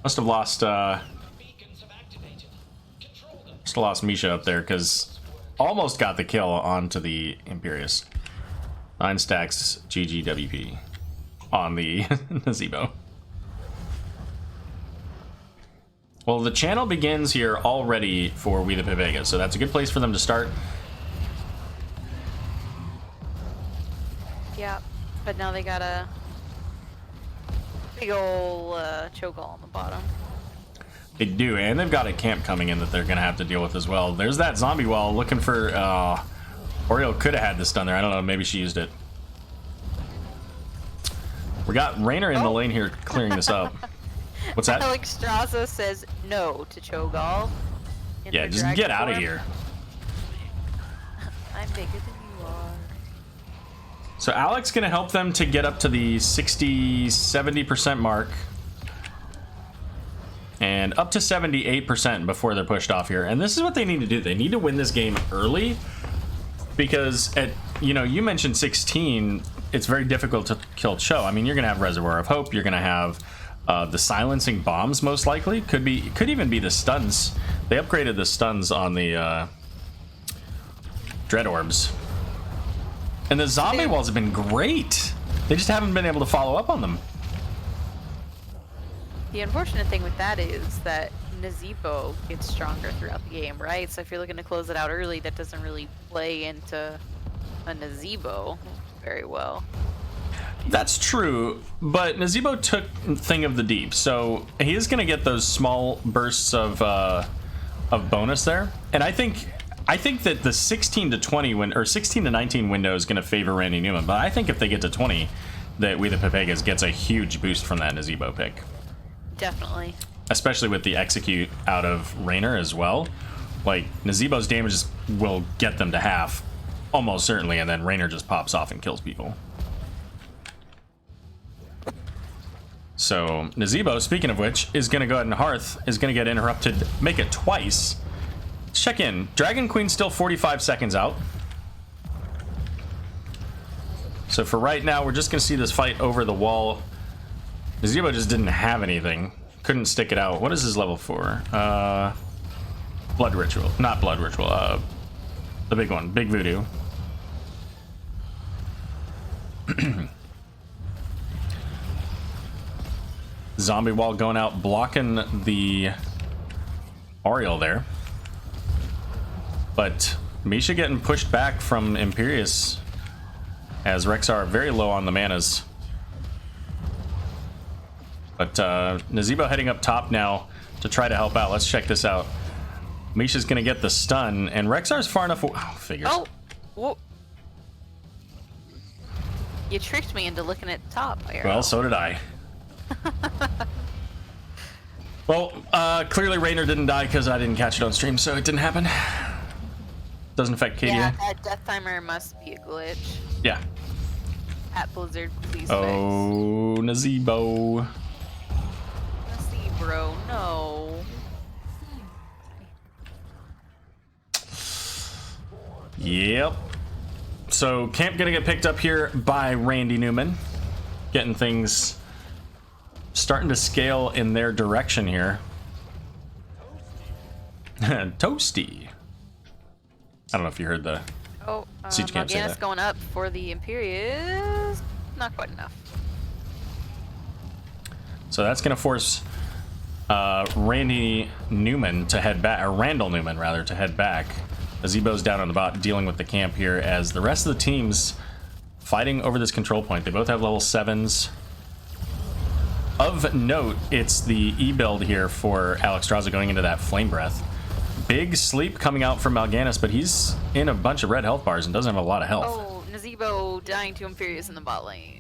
must have lost Misha up there because almost got the kill onto the Imperious. 9 stacks GGWP on the Nazebo. Well, the channel begins here already for WeThePepegas, so that's a good place for them to start. Yeah, but now they got a big ol' Cho'Gall on the bottom. They do, and they've got a camp coming in that they're going to have to deal with as well. There's that zombie wall looking for... Oriel could have had this done there. I don't know, maybe she used it. We got Raynor in the lane here clearing this up. What's that? Alexstrasza says no to Cho'Gall. Yeah, just get out of here. I'm bigger than you are. So Alex going to help them to get up to the 60-70% mark. and up to 78% before they're pushed off here. And this is what they need to do. They need to win this game early, because at, you know, you mentioned 16, it's very difficult to kill Cho. I mean, you're gonna have Reservoir of Hope, you're gonna have the silencing bombs, most likely. Could even be the stuns. They upgraded the stuns on the Dread Orbs. And the zombie walls have been great. They just haven't been able to follow up on them. The unfortunate thing with that is that Nazeebo gets stronger throughout the game, right? So if you're looking to close it out early, that doesn't really play into a Nazeebo very well. That's true, but Nazeebo took Thing of the Deep, so he is going to get those small bursts of bonus there. And I think that the 16 to 20 or 16 to 19 window is going to favor Randy Newman, but I think if they get to 20, that WeThePepegas gets a huge boost from that Nazeebo pick. Definitely. Especially with the execute out of Raynor as well. Like, Nazeebo's damages will get them to half, almost certainly, and then Raynor just pops off and kills people. So, Nazeebo, speaking of which, is going to go ahead and Hearth is going to get interrupted, make it twice. Let's check in. Dragon Queen's still 45 seconds out. So for right now, we're just going to see this fight over the wall. Nazeebo just didn't have anything. Couldn't stick it out. What is his level for? Blood Ritual. Not Blood Ritual. The big one. Big Voodoo. Zombie wall going out, blocking the Oriole there. But Misha getting pushed back from Imperius, as Rexar very low on the manas. But Nazeebo heading up top now to try to help out. Let's check this out. Misha's going to get the stun, and Rexar's far enough. Oh, figures. Oh, whoa. You tricked me into looking at the top, Aero. Well, so did I. Well, clearly Raynor didn't die because I didn't catch it on stream, so it didn't happen. Doesn't affect KDA. Yeah, that death timer must be a glitch. Yeah. At Blizzard, please Oh, Nazeebo. fix. Bro, no. Yep. So camp gonna get picked up here by Randy Newman, getting things starting to scale in their direction here. Toasty. I don't know if you heard the siege camp say that. Going up for the Imperius. Not quite enough. So that's gonna force Randy Newman to head back, or Randall Newman rather, to head back. Nazeebo's down on the bot dealing with the camp here, as the rest of the teams fighting over this control point. They both have level 7s. Of note, it's the E build here for Alexstrasza going into that Flame Breath. Big sleep coming out from Mal'Ganis, but he's in a bunch of red health bars and doesn't have a lot of health. Oh, Nazeebo dying to Imperius in the bot lane.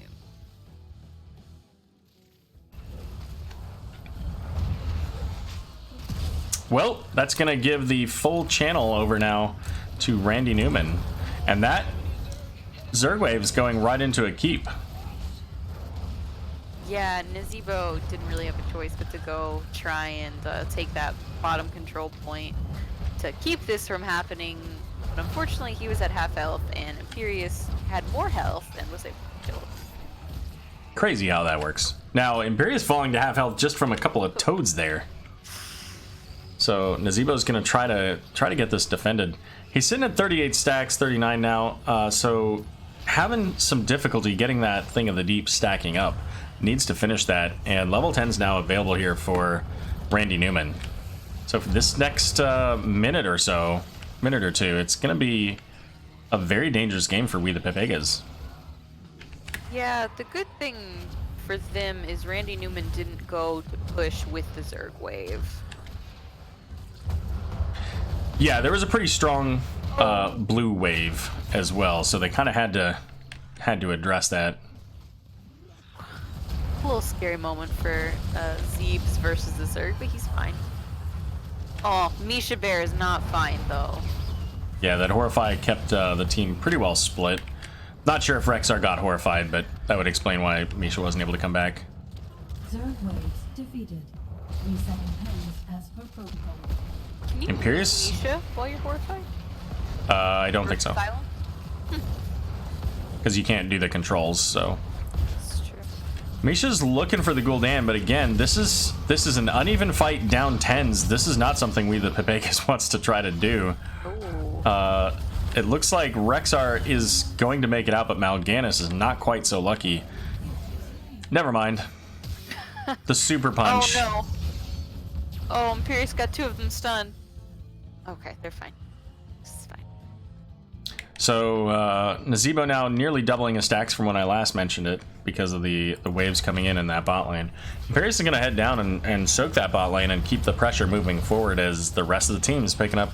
Well, that's going to give the full channel over now to Randy Newman. And that Zerg is going right into a keep. Yeah, Nazeebo didn't really have a choice but to go try and take that bottom control point to keep this from happening. But unfortunately, he was at half health, and Imperius had more health and was able to kill him. Crazy how that works. Now, Imperius falling to half health just from a couple of toads there. So Nazeebo's going to try to get this defended. He's sitting at 38 stacks, 39 now. So having some difficulty getting that Thing of the Deep stacking up. Needs to finish that, and level 10 is now available here for Randy Newman. So for this next minute or two, it's going to be a very dangerous game for WeThePepegas. Yeah, the good thing for them is Randy Newman didn't go to push with the Zerg wave. Yeah, there was a pretty strong blue wave as well, so they kind of had to address that. A little scary moment for Zeebs versus the Zerg, but he's fine. Oh, Misha Bear is not fine though. Yeah, that Horrify kept the team pretty well split. Not sure if Rexar got Horrified, but that would explain why Misha wasn't able to come back. Zerg waves defeated. Can you Imperious? use Misha while you're horrified? I don't think so. Silent? Because you can't do the controls, so. That's true. Misha's looking for the Gul'dan, but again, this is an uneven fight down 10s. This is not something WeThePepegas wants to try to do. Ooh. It looks like Rexar is going to make it out, but Mal'Ganis is not quite so lucky. Never mind. The super punch. Oh no. Oh, Imperious got 2 of them stunned. Okay, they're fine. This is fine. So Nazeebo now nearly doubling his stacks from when I last mentioned it because of the waves coming in that bot lane. Imperious is going to head down and soak that bot lane and keep the pressure moving forward as the rest of the team is picking up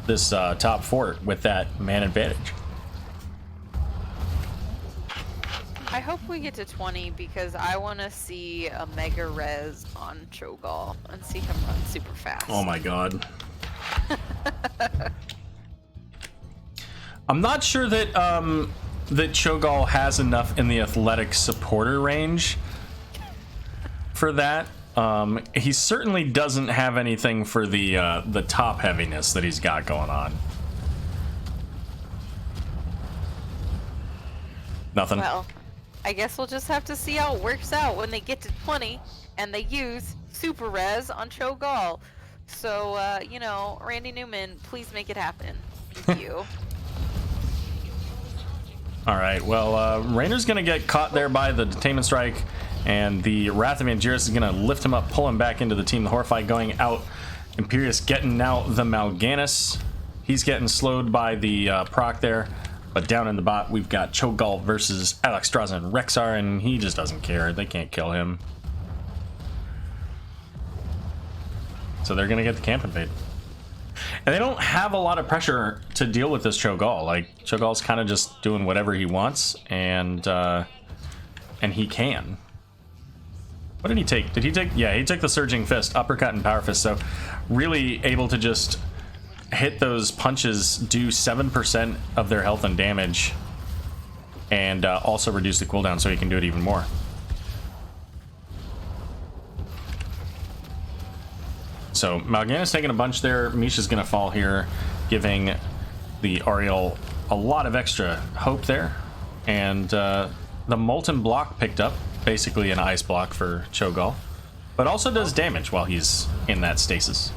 this top fort with that man advantage. I hope we get to 20 because I want to see a mega res on Cho'Gall and see him run super fast. Oh my god. I'm not sure that that Cho'Gall has enough in the athletic supporter range for that. He certainly doesn't have anything for the top heaviness that he's got going on. Nothing. Well, I guess we'll just have to see how it works out when they get to 20 and they use super res on Cho'Gall. So, you know, Randy Newman, please make it happen. Thank you. All right, well, Rainer's going to get caught there by the Detainment Strike, and the Wrath of Angiris is going to lift him up, pull him back into the team. The Horrified going out. Imperious getting now the Mal'Ganis. He's getting slowed by the proc there, but down in the bot, we've got Cho'Gall versus Alexstrasza and Rexar, and he just doesn't care. They can't kill him. So they're going to get the camp invade. And they don't have a lot of pressure to deal with this Cho'Gall. Like, Cho'Gall's kind of just doing whatever he wants, and he can. What did he take? Did he take? Yeah, he took the Surging Fist, Uppercut, and Power Fist. So really able to just hit those punches, do 7% of their health and damage, and also reduce the cooldown so he can do it even more. So Mal'Ganis taking a bunch there. Misha's going to fall here, giving the Ariel a lot of extra hope there. And the Molten Block picked up, basically an ice block for Cho'Gall, but also does damage while he's in that stasis.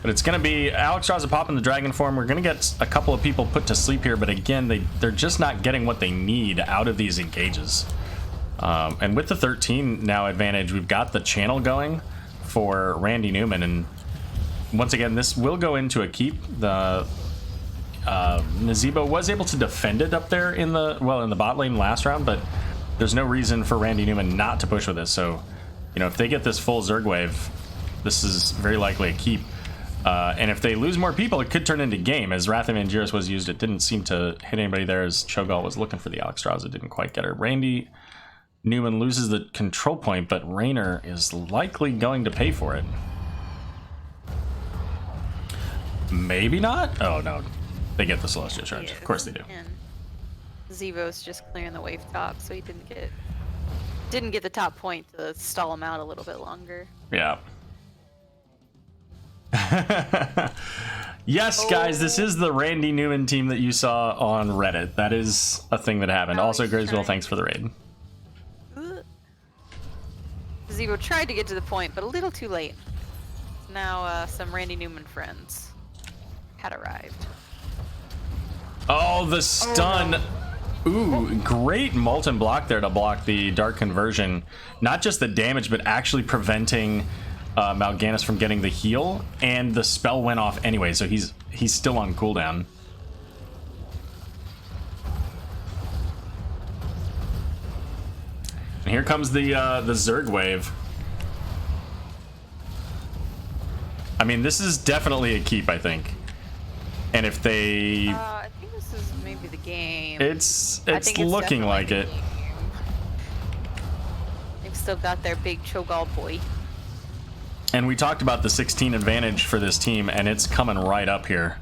But it's going to be Alexstrasza popping the dragon form. We're going to get a couple of people put to sleep here, but again, they're just not getting what they need out of these engages. And with the 13 now advantage, we've got the channel going for Randy Newman. And once again, this will go into a keep. The Nazeebo was able to defend it up there in the bot lane last round, but there's no reason for Randy Newman not to push with this. So, you know, if they get this full Zerg wave, this is very likely a keep. And if they lose more people, it could turn into game. As Wrath of Angiris was used, it didn't seem to hit anybody there as Cho'Gall was looking for the Alexstrasza, didn't quite get her. Randy Newman loses the control point, but Raynor is likely going to pay for it. Maybe not? Oh, no. They get the Celestial Charge. Of course they do. And Zevo's just clearing the wave top, so he didn't get the top point to stall him out a little bit longer. Yeah. Yes, guys, this is the Randy Newman team that you saw on Reddit. That is a thing that happened. Also, Graysville, thanks for the raid. Zevo tried to get to the point, but a little too late. Now, some Randy Newman friends had arrived. Oh, the stun. Oh, no. Ooh, great Molten Block there to block the Dark Conversion. Not just the damage, but actually preventing Mal'Ganis from getting the heal, and the spell went off anyway, so he's still on cooldown. And here comes the Zerg wave. I mean, this is definitely a keep, I think. And if they, I think this is maybe the game. It's looking like it. They've still got their big Cho'Gall boy. And we talked about the 16 advantage for this team, and it's coming right up here.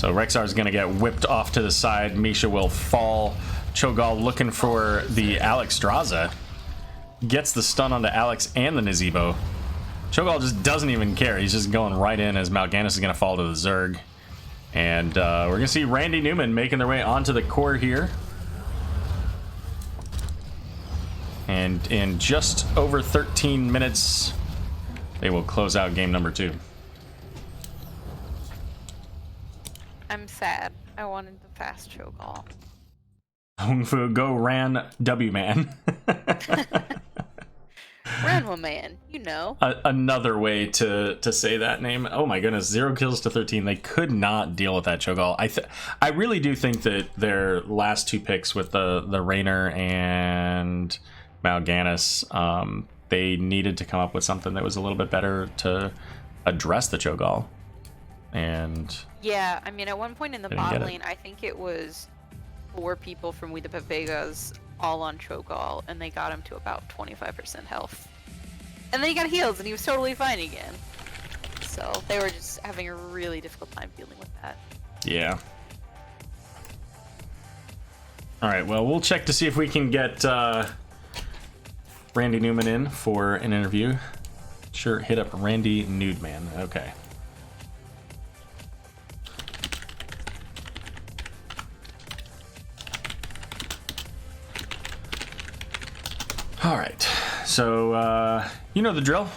So Rexar's going to get whipped off to the side. Misha will fall. Cho'Gall looking for the Alex Draza. Gets the stun onto Alex and the Nazebo. Cho'Gall just doesn't even care. He's just going right in as Mal'Ganis is going to fall to the Zerg. And we're going to see Randy Newman making their way onto the core here. And in just over 13 minutes, they will close out game number 2. I'm sad. I wanted the fast Cho'Gall. Hung Fu Go Ran W Man. Ranwa man, you know. Another way to say that name. Oh my goodness, 0 kills to 13. They could not deal with that Cho'Gall. I really do think that their last 2 picks with the Raynor and Mal'Ganis, they needed to come up with something that was a little bit better to address the Cho'Gall. And yeah, I mean, at one point in the bot lane, I think it was 4 people from WeThePepegas all on Cho'Gall, and they got him to about 25% health. And then he got heals, and he was totally fine again. So they were just having a really difficult time dealing with that. Yeah. All right, well, we'll check to see if we can get Randy Newman in for an interview. Sure, hit up Randy Newman. Okay. All right, so you know the drill.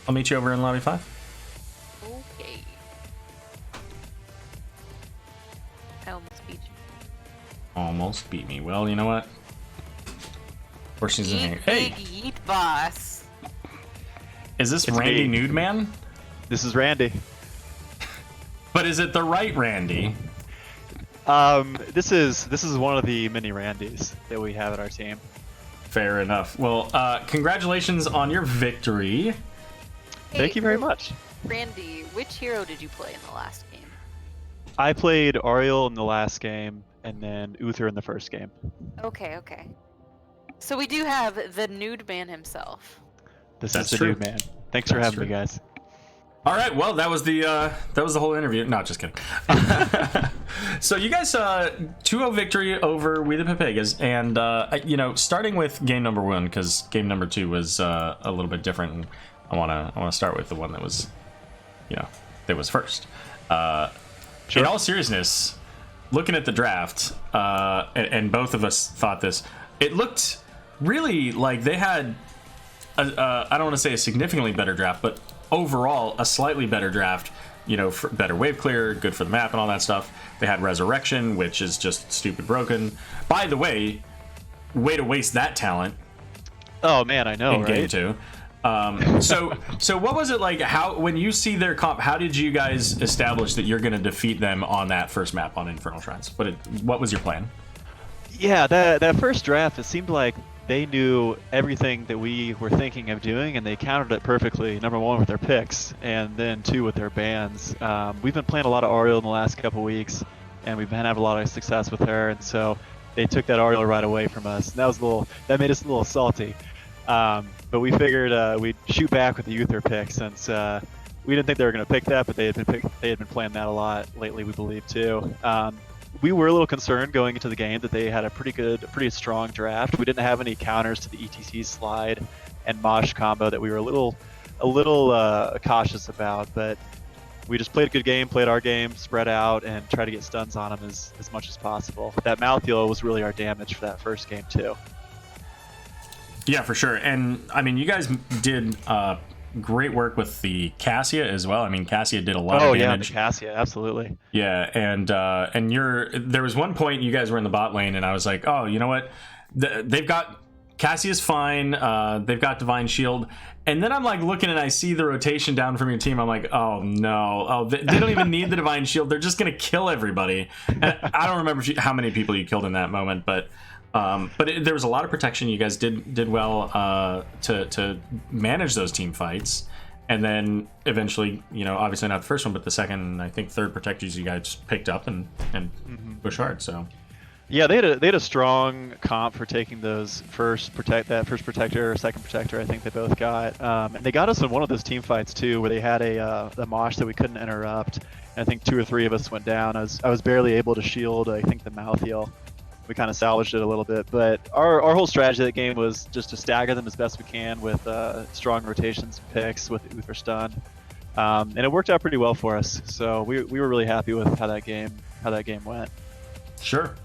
I'll meet you over in lobby 5. Okay. I almost beat you. Almost beat me. Well, you know what? First things in here. Hey, Yeet boss. is this It's Randy me. Newman? This is Randy. But is it the right Randy? This is one of the many Randys that we have at our team. Fair enough. Well, congratulations on your victory. Thank you very much. Randy, which hero did you play in the last game? I played Oriel in the last game, and then Uther in the first game. Okay, okay. So we do have the nude man himself. This That's is the true. new man. Thanks for That's having me, true. guys. All right. Well, that was the whole interview. No, just kidding. So you guys 2-0 victory over WeThePepegas, and you know, starting with game number 1, because game number 2 was a little bit different. And I wanna start with the one that was, you know, that was first. Sure. In all seriousness, looking at the draft, and both of us thought this, it looked really like they had I don't want to say a significantly better draft, but overall a slightly better draft. You know, for better wave clear, good for the map and all that stuff. They had Resurrection, which is just stupid broken. By the way to waste that talent Oh man, I know, in game right? 2. So what was it like? How, when you see their comp, how did you guys establish that you're going to defeat them on that first map on Infernal Shrines? What was your plan? Yeah, that first draft, it seemed like they knew everything that we were thinking of doing, and they countered it perfectly. Number 1 with their picks, and then 2 with their bans. We've been playing a lot of Oriel in the last couple weeks, and we've been having a lot of success with her, and so they took that Oriel right away from us. And that made us a little salty. But we figured we'd shoot back with the Uther pick, since we didn't think they were going to pick that, but they had been playing that a lot lately, we believe, too. We were a little concerned going into the game that they had a pretty strong draft. We didn't have any counters to the ETC slide and Mosh combo that we were a little cautious about, but we just played a good game, played our game, spread out, and tried to get stuns on them as much as possible. That mouth heal was really our damage for that first game too. Yeah, for sure. And I mean, you guys did great work with the Cassia as well. I mean, Cassia did a lot of damage. The Cassia, absolutely. Yeah, and there was one point you guys were in the bot lane, and I was like, oh, you know what? They've got Cassia's fine. They've got Divine Shield, and then I'm like looking and I see the rotation down from your team. I'm like, oh no, they don't even need the Divine Shield. They're just gonna kill everybody. And I don't remember how many people you killed in that moment, but there was a lot of protection. You guys did well to manage those team fights, and then eventually, you know, obviously not the first one, but the second, I think third protectors you guys picked up and pushed hard. So Yeah, they had a strong comp for taking those first protector or second protector. I think they both got, and they got us in one of those team fights too, where they had a mosh that we couldn't interrupt. And I think 2 or 3 of us went down. I was barely able to shield. I think the mouth heal. We kind of salvaged it a little bit, but our whole strategy of the game was just to stagger them as best we can with strong rotations and picks with Uther stun, and it worked out pretty well for us. So we were really happy with how that game went. Sure.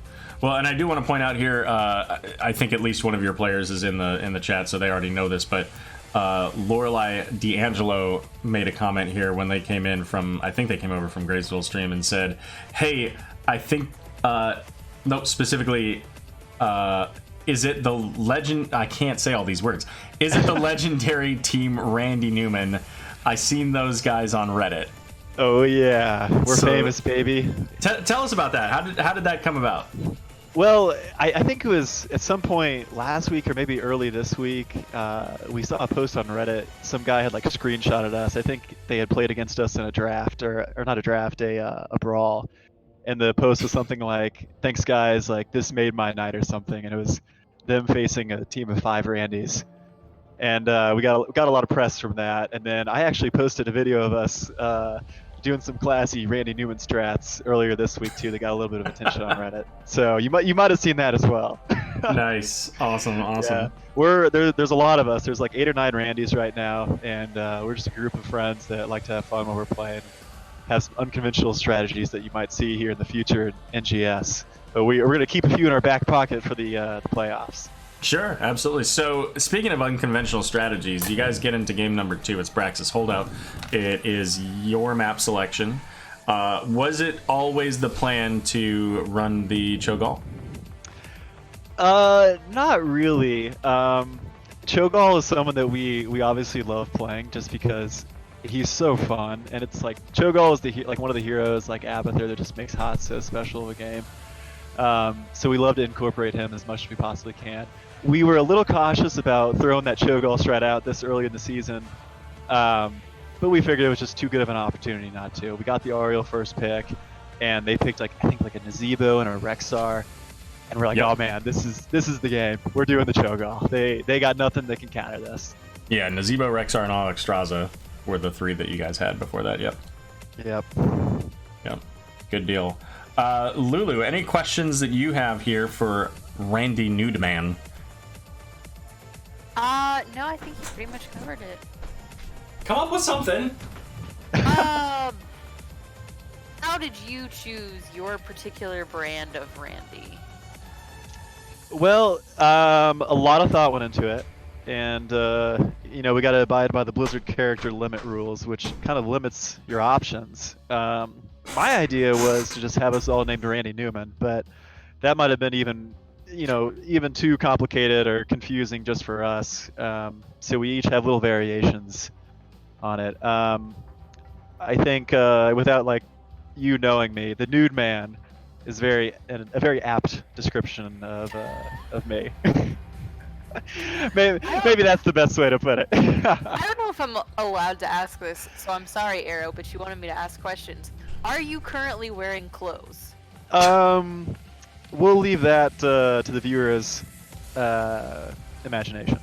Well, and I do want to point out here, I think at least one of your players is in the chat, so they already know this, but Lorelei D'Angelo made a comment here when they came in from, I think they came over from Graysville stream and said, hey, I think, no, specifically, is it the legend, I can't say all these words, is it the legendary team Randy Newman? I seen those guys on Reddit. Oh yeah, we're famous, baby. Tell us about that. How did that come about? Well, I think it was at some point last week or maybe early this week, we saw a post on Reddit. Some guy had like screenshotted us. I think they had played against us in a draft, or not a draft, a brawl. And the post was something like, thanks guys, like this made my night or something. And it was them facing a team of 5 Randys. And we got a lot of press from that. And then I actually posted a video of us doing some classy Randy Newman strats earlier this week too. That got a little bit of attention on Reddit. So you might have seen that as well. Nice, awesome. Yeah. There's a lot of us. There's like 8 or 9 Randys right now, and we're just a group of friends that like to have fun when we're playing. Have some unconventional strategies that you might see here in the future in NGS. But we're going to keep a few in our back pocket for the playoffs. Sure, absolutely. So, speaking of unconventional strategies, you guys get into game number 2. It's Braxis Holdout. It is your map selection. Was it always the plan to run the Cho'Gall? Not really. Cho'Gall is someone that we obviously love playing just because he's so fun, and it's like Cho'Gall is like one of the heroes like Abathur that just makes hot so special of a game. So we love to incorporate him as much as we possibly can. We were a little cautious about throwing that Cho'Gall strat out this early in the season, but we figured it was just too good of an opportunity not to. We got the Ariel first pick, and they picked I think a Nazebo and a Rexar, and we're like, oh man, this is the game. We're doing the Cho'Gall. They got nothing that can counter this. Yeah, Nazebo, Rexar, and Alexstrasza were the 3 that you guys had before that. Yep. Good deal. Lulu, any questions that you have here for Randy Newman? No, I think you pretty much covered it. Come up with something. How did you choose your particular brand of Randy? Well, a lot of thought went into it, and we got to abide by the Blizzard character limit rules, which kind of limits your options. My idea was to just have us all named Randy Newman, but that might have been even too complicated or confusing just for us. So we each have little variations on it. I think without you knowing me, the Nude Man is a very apt description of me. maybe that's the best way to put it. I don't know if I'm allowed to ask this, so I'm sorry, Aero, but you wanted me to ask questions. Are you currently wearing clothes? We'll leave that to the viewers' imagination.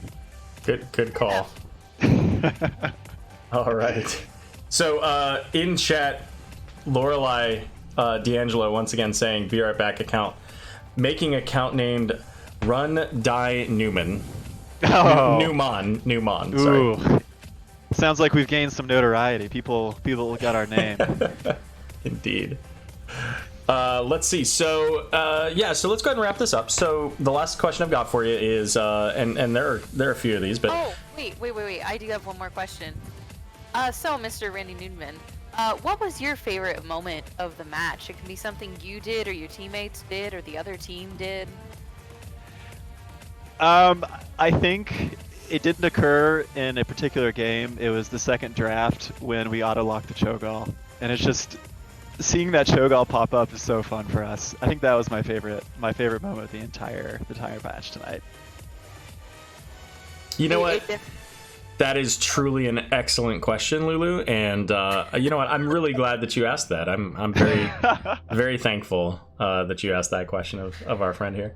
Good call. All right. So in chat, Lorelei D'Angelo once again saying, "Be right back." Account making account named Run Die Newman. Oh. Newman. Sorry. Ooh. Sounds like we've gained some notoriety. People got our name. Indeed. Let's see. So so let's go ahead and wrap this up. So the last question I've got for you is, and there are a few of these, but wait. I do have one more question. So Mr. Randy Newman, what was your favorite moment of the match? It can be something you did, or your teammates did, or the other team did. I think it didn't occur in a particular game. It was the second draft when we auto-locked the Cho'Gall, and it's just seeing that Cho'Gall pop up is so fun for us. I think that was my favorite moment of the entire match tonight. You know what? That is truly an excellent question, Lulu, and you know what? I'm really glad that you asked that. I'm very very thankful that you asked that question of our friend here.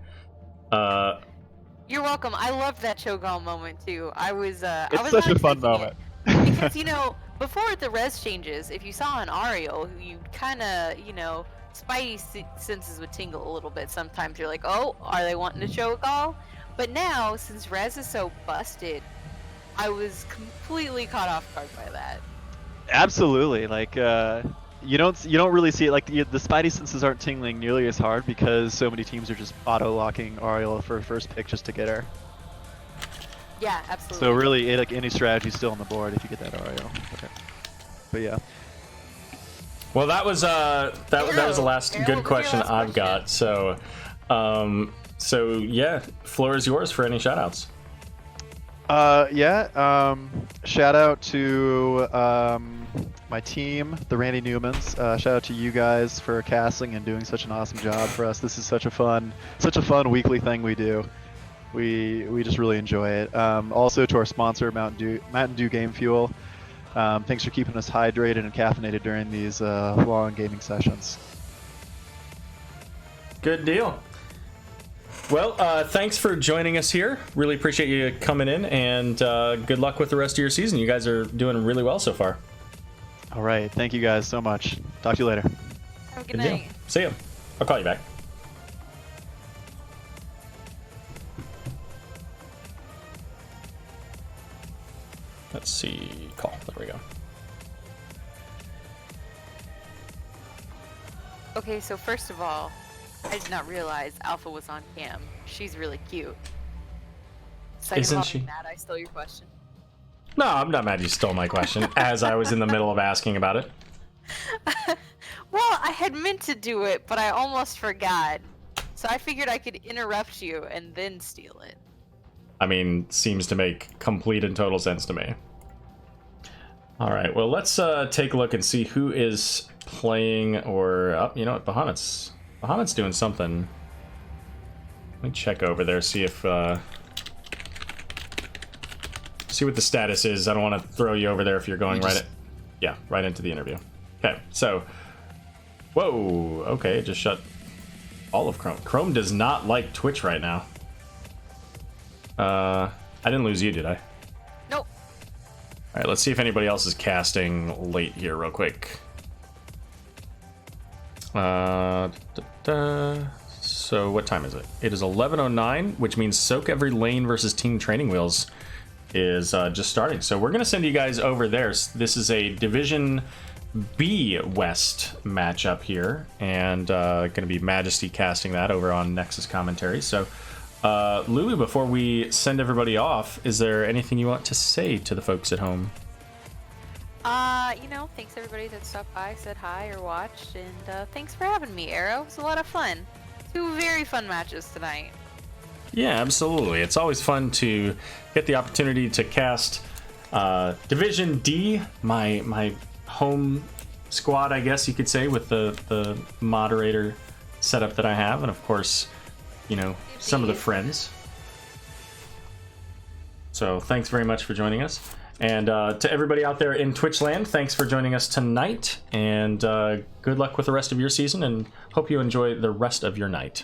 You're welcome. I loved that Cho'Gall moment too. I was I It's was such not a fun expecting moment. it. Because you know, before the res changes, if you saw an Ariel, you kind of, you know, spidey senses would tingle a little bit. Sometimes you're like, oh, are they wanting to Cho'Gall? But now, since res is so busted, I was completely caught off guard by that. Absolutely. Like you don't really see it. Like the spidey senses aren't tingling nearly as hard because so many teams are just auto locking Ariel for first pick just to get her. Yeah, absolutely. So really, like any strategy still on the board if you get that Ariel. Okay. But yeah. Well, that was that was the last Aero, good what was question your last I've got. So, so yeah, floor is yours for any shoutouts. Shout out to my team, the Randy Newmans. Shout out to you guys for casting and doing such an awesome job for us. This is such a fun weekly thing we do. We just really enjoy it. Also to our sponsor, Mountain Dew Game Fuel. Thanks for keeping us hydrated and caffeinated during these long gaming sessions. Good deal. Well, thanks for joining us here. Really appreciate you coming in, and good luck with the rest of your season. You guys are doing really well so far. All right, thank you guys so much. Talk to you later. Have a good Good deal. night. See ya. I'll call you back. Let's see. Call. There we go. Okay, so first of all, I did not realize Alpha was on cam. She's really cute. Second Isn't of all, she? I'm mad I stole your question. No, I'm not mad you stole my question as I was in the middle of asking about it. Well, I had meant to do it, but I almost forgot. So I figured I could interrupt you and then steal it. I mean, seems to make complete and total sense to me. All right, well, let's take a look and see who is playing, or you know what, Bahamut's doing something. Let me check over there, see if see what the status is. I don't want to throw you over there if you're going right into the interview. Okay, so whoa, okay, it just shut all of Chrome. Chrome does not like Twitch right now. I didn't lose you, did I? Nope. All right, let's see if anybody else is casting late here real quick. So what time is it? It is 11:09, which means Soak Every Lane versus Team Training Wheels is just starting. So we're going to send you guys over there. This is a Division B West matchup here, and going to be Majesty casting that over on Nexus Commentary. So Lulu, before we send everybody off, is there anything you want to say to the folks at home? You know, thanks everybody that stopped by, said hi, or watched, and thanks for having me, Aero. It was a lot of fun. 2 very fun matches tonight. Yeah, absolutely. It's always fun to get the opportunity to cast Division D, my home squad, I guess you could say, with the moderator setup that I have, and of course, you know, some of the friends. So thanks very much for joining us. And to everybody out there in Twitch land, thanks for joining us tonight, and good luck with the rest of your season, and hope you enjoy the rest of your night.